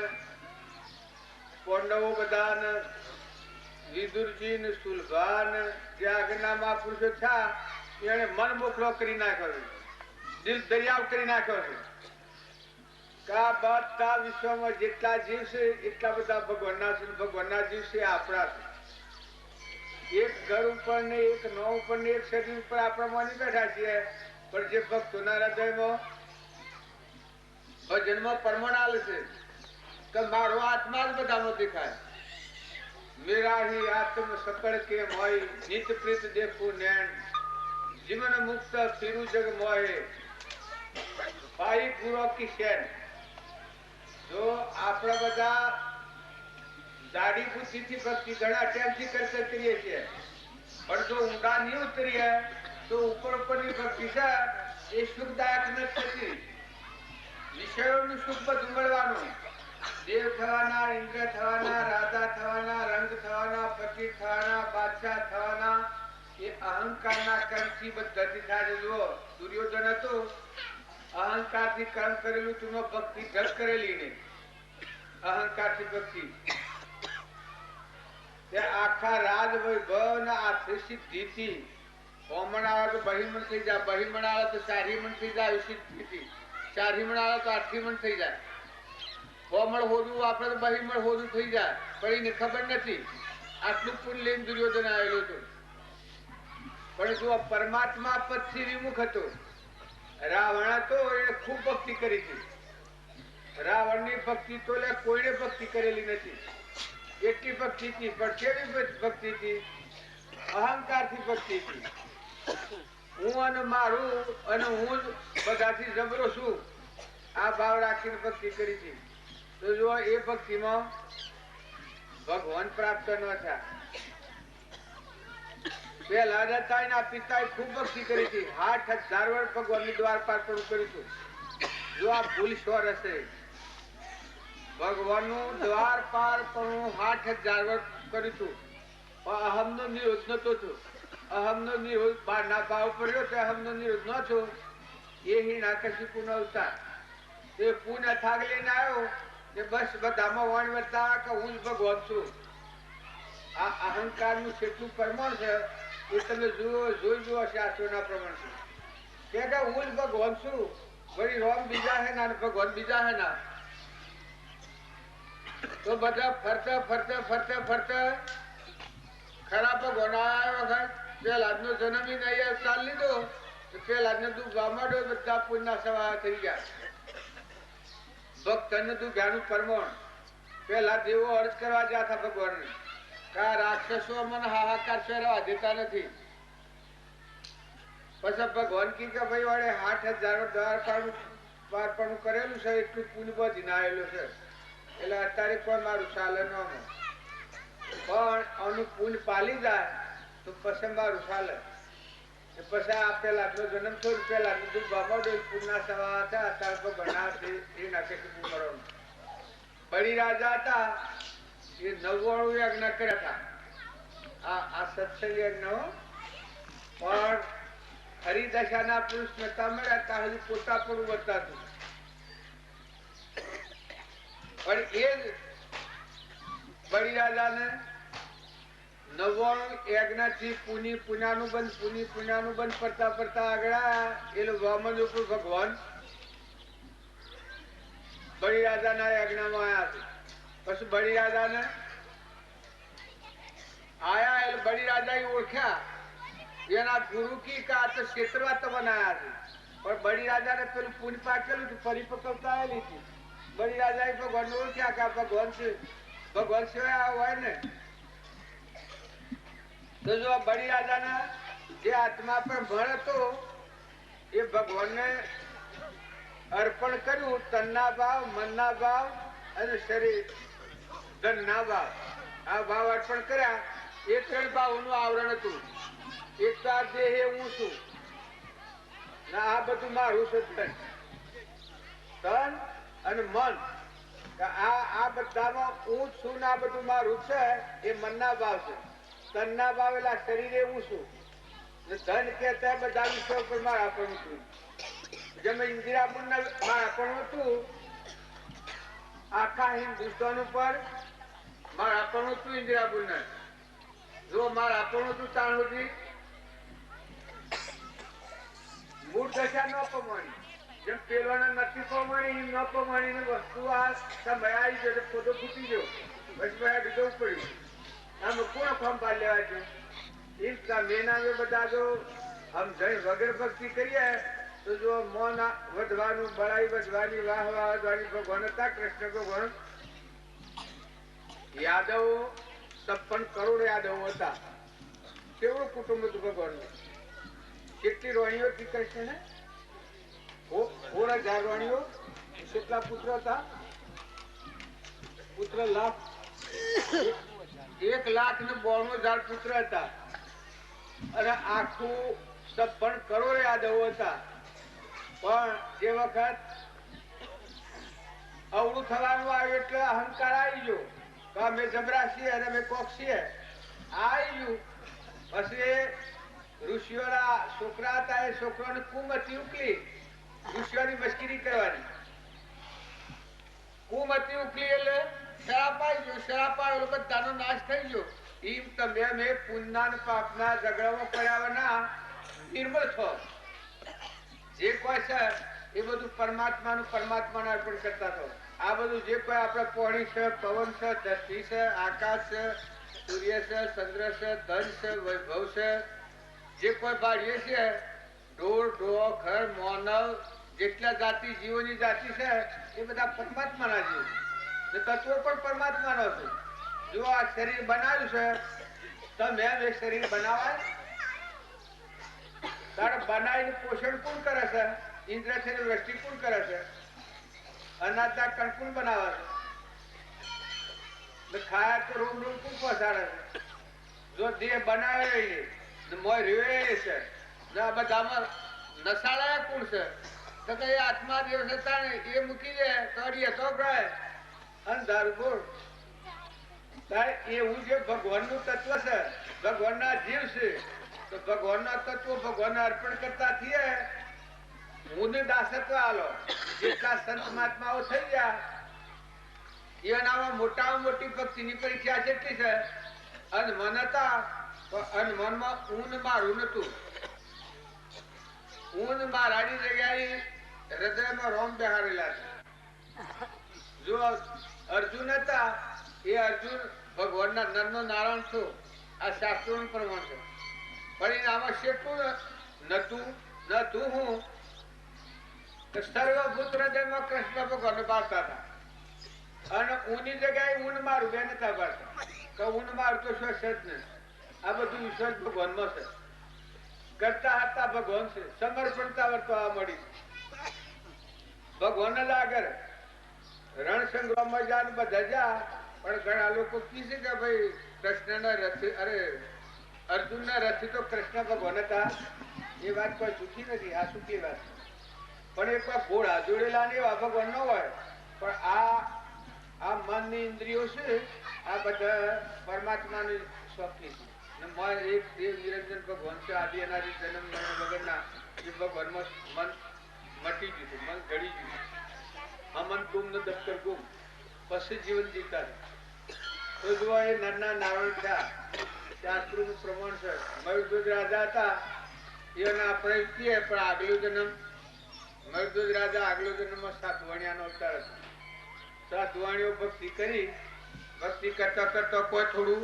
પાંડવો બધા ને વિદુરજી ને સુલભા ને જે આગળના મહાપુરુષો થયા એને મન મોકલો કરી નાખ્યો, દિલ દરિયાવ કરી નાખ્યો છે. બધા વિશ્વમાં જેટલા જીવ છે એટલા બધા ભગવાનના છે. ભગવાનના જીવ છે આપણા છે. એક ઘર ઉપર ને એક નો ઉપર ને એક શરીર ઉપર આપણે માની બેઠા છીએ, પણ જે ભક્તોના હૃદયમાં ભજનમાં પરમાણ આલે છે કે મારો આત્મા જ બધામાં દેખાય. મેરા હી આત્મ સકળ કે મોય નિત પ્રીત દેખું નૈન જીવન મુક્ત ફિરું જગ મોહે ભાઈ પૂરો કી શેન. જો આપણે બધા દાઢી બુદ્ધિથી ભક્તિ ઘણા ટાઈમથી કરતા કરીએ છીએ, પણ જો ઊંડા નહીં ઉતરીએ તો ઉપર ઉપરની ભક્તિ છે એ સુખદાયક નથી થતી. વિષયોનું સુખ બધું મળવાનું, દેવ થવાના, ઇન્દ્ર થવાના, રાજા થવાના, રંગ થવાના, ફકીર થવાના, બાદશાહ થવાના, એ અહંકારના કર્મથી બધાથી થાય. જુઓ દુર્યોધન હતો, અહંકારથી કર્મ કરેલું તું, ભક્તિ ઢગ કરેલી નહીં, અહંકારથી ભક્તિ. આખા રાજ વૈભવ ને આથી સિદ્ધિથી હોમણ આવે તો બહિમણ થઈ જાય, બહિમણ આવે તો ચારીમણ થઈ જાય, સિદ્ધિથી ચારીમણ આવે તો આઠીમણ થઈ જાય. હોમણ હોદું આપણે તો બહિમણ હોદું થઈ જાય, પણ એને ખબર નથી આટલું પુણ્ય લઈને દુર્યોધન આવેલો હતો. પણ જો પરમાત્મા પદથી વિમુખ હતો. રાવણ હતો એને ખૂબ ભક્તિ કરી હતી. રાવણની ભક્તિ તો કોઈને ભક્તિ કરેલી નથી. એટલી ભક્તિ હતી, પણ કેવી ભક્તિ હતી? અહંકારથી ભક્તિ હતી. હું અને મારું અને હું બધાથી જબરો છું આ ભાવ રાખીને ભક્તિ કરી હતી. તો જો એ ભક્તિમાં ભગવાન પ્રાપ્ત ન થયા. પેલા હતા એના પિતાએ ખૂબ ભક્તિ કરી હતી, 60,000 વર્ષ ભગવાનની દ્વારપાલ પણ કર્યું હતું. જો આ ભૂલ સ્વર હશે, ભગવાનનું દ્વારપાલ પણ 60,000 વર્ષ કર્યું હતું, પણ અહમનો નિરોધ નતો થયો. અહમનો નિરોધ બહારના ભાવ પડ્યો તો અહમનો નિરોધ ન થયો. એ હિરણ્યકશિપુનો અવતાર એ પૂર્ણ થાગ લઈને આવ્યો કે બસ બધામાં વણ વર્તા કે હું જ ભગવાન છું. આ અહંકારનું કેટલું પ્રમાણ છે એ તમે જોઈ જુઓ શાસ્ત્રોના પ્રમાણથી કે હું જ ભગવાન છું. વળી રોમ બીજા હે ના ભગવાન બીજા હે ના, તો બધા ફરતા ફરતા ફરતા ફરતા ખરા ભગવાન આવ્યા વખત પ્રહલાદનો જન્મ નહીં અવતાર લીધો તો પ્રહલાદને દુઃખ ગામાડો બધા પુણ્યના સવા થઈ ગયા. ભક્તને દુઃખાનું પરમણ પ્રહલાદ જેવો અર્થ કરવા ગયા હતા ભગવાનને કે આ રાક્ષસો મને હાહાકાર ફેરવા દેતા નથી. પછી ભગવાન કી કે ભાઈ વડે 60,000 દ્વારપાળું કરેલું છે એટલું પુણ્ય બધી આવેલું છે, એટલે અત્યારે કોઈ મારું ચાલે ન, પણ આનું પુણ્ય પાલી જાય તો પછી મારું ચાલે. પછી આ પેલાનો જન્મ થયો, પેલા દુઃખ બાબા પુણ્યના સવા હતા. અત્યારે તો ઘણા એ નાખે મરવાનું. બળી રાજા હતા એ 99 યજ્ઞ કર્યા હતા. આ સત્સંગ યજ્ઞ પણ હરિદશાના પુરુષ નતા મળ્યા ત્યાં સુધી પોતા પણ વર્તાતું. પણ એ જ બળી રાજાને 99 યજ્ઞથી પુનાનું બંધ પડતા આગળ એ વામન ઉપર ભગવાન બળીરાજાના યજ્ઞમાં આવ્યા છે. પછી બળીરાજાને આયા એટલે બળીરાજા ઓળખ્યા એના ગુરુ કી કા તો ક્ષેત્રમાં તો બનાયા છે. પણ બળીરાજાને પેલું પુન પાકેલું હતું, પરિપક્વતા આવેલી હતી. બળીરાજાએ ભગવાન ઓળખ્યા કે ભગવાન છે, ભગવાન સિવાય હોય ને. તો જો બળીરાજાના જે આત્મા પર ભણ હતો એ ભગવાનને અર્પણ કર્યું. તનના ભાવ, મનના ભાવ અને શરીર ધનના ભાવ, આ ભાવ અર્પણ કર્યા. એ 3 ભાવનું આવરણ હતું. એક તો આ દેહ હું છું, આ બધું મારું છે. તન અને મન, આ બધામાં હું છું ને આ બધું મારું છે. એ મનના ભાવ છે. તનના ભાવ એટલે શરીરે હું છું. ધન કહેતા બધા વિષયો પર મારા પણ હતું. જેમ ઇન્દિરાબુન મારા પણ હતું, આખા હિન્દુસ્તાન ઉપર મારા પણ હતું. ઇન્દિરાબુન જો મારા પણ હતું તાણ સુધી મૂળ દશા ન પમાણી. જેમ પેલોને નથી પમાણી એમ ન પમાણી વસ્તુ આ સમય આવી ગયો, ખોટો ફૂટી ગયો, પછી બીજું પડ્યું. આમ કોણ ખંભા લેવા છે? એમ તમે નામે બધા જો આમ જઈ વગર ભક્તિ કરીએ તો જો મોન વધવાનું, બળાઈ વધવાની, વાહ વધવાની. ભગવાન હતા કૃષ્ણ ભગવાન. યાદવો 56 કરોડ યાદવો હતા. કેવડું કુટુંબ હતું ભગવાનનું. કેટલી રોણીઓ હતી કૃષ્ણને? 16,000 રોણીઓ. કેટલા પુત્ર હતા? પુત્ર લાખ, 1,92,000 પુત્ર હતા. અને આખું 56 કરોડ યાદવો હતા. પણ જે વખત અવળું થવાનું આવ્યું એટલે અહંકાર આવી ગયો કે અમે જબરા છીએ અને અમે કોક છીએ. આવી ગયું. પછી ઋષિઓના છોકરા હતા, એ છોકરાને કુમતી ઉકલી ઋષિઓની મસ્કરી કરવાની. કુમતી ઉકલી એટલે શરાપ આવી ગયો. શરાપ આવ્યો બધાનો નાશ થઈ ગયો. એમ તમે અમે પુણ્યના પાપના ઝઘડામાં પડ્યા ના નિર્મળ છો. જે કોઈ છે એ બધું પરમાત્માને અર્પણ કરતા છો. આ બધું જે કોઈ આપણે પાણી છે, પવન છે, ધરતી છે, આકાશ છે, સૂર્ય છે, ચંદ્ર છે, ધન છે, વૈભવ છે, જે કોઈ ભાડીએ છે, ઢોર, ખર, માનવ, જેટલા જાતિ જીવોની જાતિ છે એ બધા પરમાત્માના જીવ. તત્વો પણ પરમાત્માનો છે. જો આ શરીર બનાવ્યું છે તો મેં એ શરીર બનાવાય. તારે બનાવીને પોષણ કોણ કરે છે? ઇન્દ્ર છે ને વૃષ્ટિ કોણ કરે છે? અનાજના કણ કોણ બનાવે છે? ખાયા તો રૂમ કોણ પહોંચાડે છે? જો દેહ બનાવે મોય રેવે છે ને આ બધામાં નસાળાયા કોણ છે? તો કે આત્મા દેવ હતા ને એ મૂકી દે તો ગાય અંધાર ગોળ. એવું જે ભગવાનનું તત્વ છે, ભગવાનના જીવ છે, તો ભગવાનના તત્વ ભગવાનને અર્પણ કરતા થઈએ. હું દાસત્વ આલો જેટલા સંત મહાત્માઓ થઈ ગયા એનામાં મોટામાં મોટી ભક્તિની પરીક્ષા જેટલી છે. અને મન હતા અને મનમાં ઊન મારું નતું. ઊન મારાની જગ્યાએ હૃદયમાં રોમ બેહારેલા છે. જો અર્જુન હતા એ અર્જુન ભગવાનના નરનો નારાયણ છો. આ શાસ્ત્રોનું પ્રમાણ છે. પણ આમાં શેટલું નતું હું સર્વભૂત હૃદયમાં કૃષ્ણ ભગવાન બાળતા હતા. અને ઊની જગ્યાએ ઊન મારું બે નતા બાળતા. કે ઊન મારું તો શ્વાસ જ નહીં. આ બધું વિશ્વાસ ભગવાનમાં છે. કરતા હતા ભગવાન છે. સમર્પણતા વર્તવા મળી ભગવાન લાગર રણ સંગ્રામમાં જા બધા જા. પણ ઘણા લોકો કીધે કે ભાઈ કૃષ્ણના રથી, અરે અર્જુનના રથી તો કૃષ્ણ ભગવાન હતા. એ વાત કોઈ જૂઠી નથી, આ સુખી વાત. પણ એક વાર ઘોડા જોડેલા ને એવા ભગવાન ન હોય. પણ આ મનની ઇન્દ્રિયો છે આ બધા પરમાત્માની શોખની છે. એક દેવ નિરંજન ભગવાન છે. આદિ અનાદિ જન્મ મરણ વગરના એ ભગવાનમાં મન મટી ગયું, મન ઘડી ગયું. આ મન ગુમ ને દફતર ગુમ પછી જીવન જીવતા. તો જો એ નરના નારણ થયા શાસ્ત્રોનું પ્રમાણ છે. મયુરધ્વજ રાજા હતા એને આપણે કહીએ પણ આગલો જન્મ મયુરધ્વજ રાજા આગલો જન્મમાં સાતવાણિયાનો અવતાર હતો. સાતવાણીઓ ભક્તિ કરી, ભક્તિ કરતા કરતા કોઈ થોડું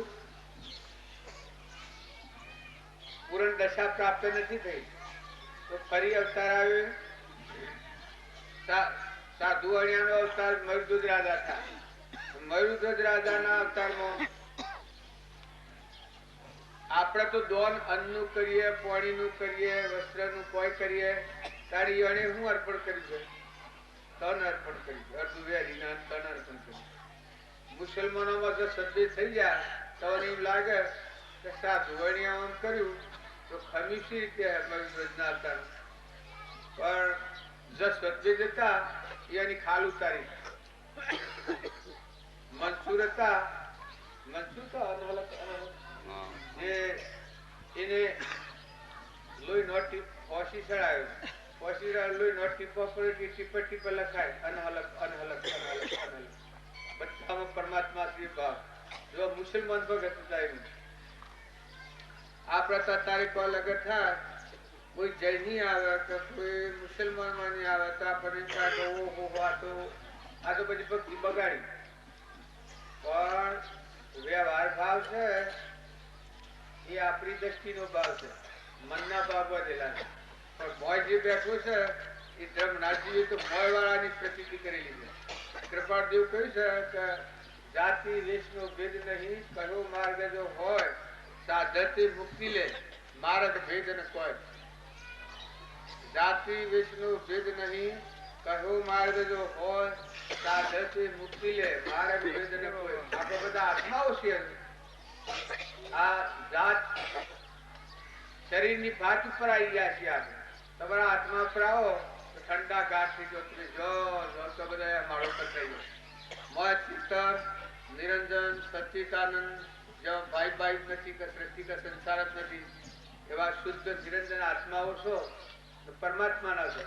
પૂરણ દશા પ્રાપ્ત નથી થઈ તો ફરી અવતાર આવ્યો. સાધુવાણિયાનો અવતાર મયુરધ્વજ રાજા હતા. મયુરધ્વજ રાજાના અવતારમાં આપણે તો દોન અન્નનું કરીએ, પાણીનું કરીએ, વસ્ત્રનું કોઈ કરીએ, તારી એને શું અર્પણ કર્યું છે? તન અર્પણ કર્યું છે. અર્ધું વેરીના તન અર્પણ કર્યું. મુસલમાનોમાં જો સદ્ય થઈ જાય તો એમ લાગે કે સાધુવાણિયા કર્યું તો ખમીસી રીતે મયુરધ્વજના અવતાર પણ જો સદ્ય જતા એની ખાલ ઉતારી. મનસુર હતા, મનસુર તો જે એને લોહી નોટી ઓછી ચડાયો, ઓછી લોહી નોટ ટીપા પડે ટીપે ટીપે લખાય અનહલક અનહલક અનહલક અનહલક બધામાં પરમાત્મા શ્રી ભાવ. જો મુસલમાન ભગત હતા એનું આ પ્રથા તારીખ અલગ થાય, કોઈ જૈની આવે કે કોઈ મુસલમાન માની આવે તો આપણને ઓહો આ તો બધી ભક્તિ બગાડી. પણ વ્યવહાર ભાવ છે એ આપણી દ્રષ્ટિનો ભાવ છે, મનના ભાવ વધેલા છે. પણ મોય જે બેઠું છે એ ધર્મનાથજીએ તો મોય વાળાની પ્રતિતિ કરેલી છે. કૃપાળદેવ કહ્યું છે કે જાતિ વેશનો ભેદ નહીં, કયો માર્ગ જો હોય સાધતી મુક્તિ લે, માર્ગ ભેદ ન કોઈ. જાતિ વેશનો ભેદ નહીં, કયો માર્ગ જો હોય સાધતી મુક્તિ લે, માર્ગ ભેદ ન કોઈ. આપણે બધા આત્માઓ છીએ. આ જાત શરીરની ભાત ઉપર આવી ગયા છે. આપણે તમારા આત્મા ઉપર આવો તો ઠંડા ગાઢ થી જો તમે જો તો બધા માળો પર થઈ ગયો. મોય ચિત્તર નિરંજન સચ્ચિદાનંદ જેવા ભાઈ ભાઈ નથી કે સૃષ્ટિ કે સંસાર જ નથી એવા શુદ્ધ નિરંજન આત્માઓ છો તો પરમાત્માના છો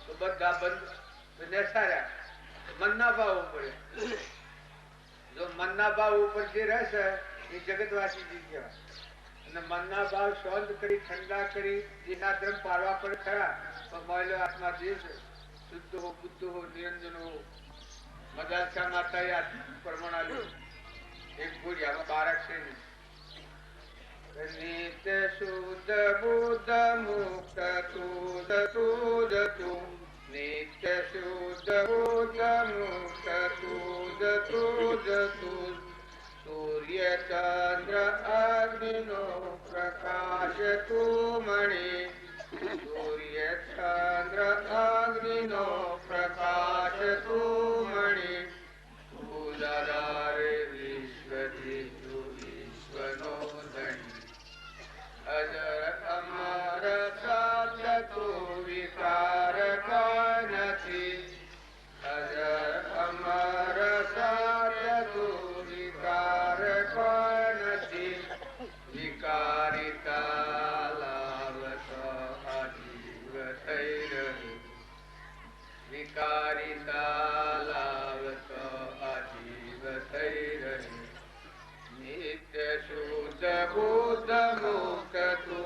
તો બધા બંધ નેસાર્યા મનના ભાવ ઉપર. જો મનના ભાવ ઉપર જે રહેશે એ જગતવાસી જી કહેવાય. અને મનના ભાવ શાંત કરી ઠંડા કરી એના ધર્મ પાડવા પડે ખરા પણ મોયલો આત્મા જે છે શુદ્ધ હો બુદ્ધ હો નિરંજન હો. મદાલસા માતાએ આત્મા પ્રમાણ આવ્યું એક ભૂરિયામાં બાળક છે નિત્ય શુદ્ધ બુદ્ધ મુક્ત તુદ તુદ તું, નિત્ય શુદ્ધ બુદ્ધ મુક્ત તુદ તુદ તું. સૂર્ય ચંદ્ર અગ્નિનો પ્રકાશ તું મણિ, સૂર્ય ચંદ્ર અગ્નિનો પ્રકાશ તું મણિ. તું દરારે વિશ્વથી તું વિશ્વનો ધણી, અજર અમર સત્ય તું વિકાર કોઈ નથી, અજર અમર સત્ય તું વિકાર કોઈ નથી. વિકારિતા લાવતો અજીવ થઈ રહ્યું, વિકારિતા લાવતો અજીવ થઈ રહ્યું. નિત્ય શુદ્ધ બુદ્ધ મુક્ત તું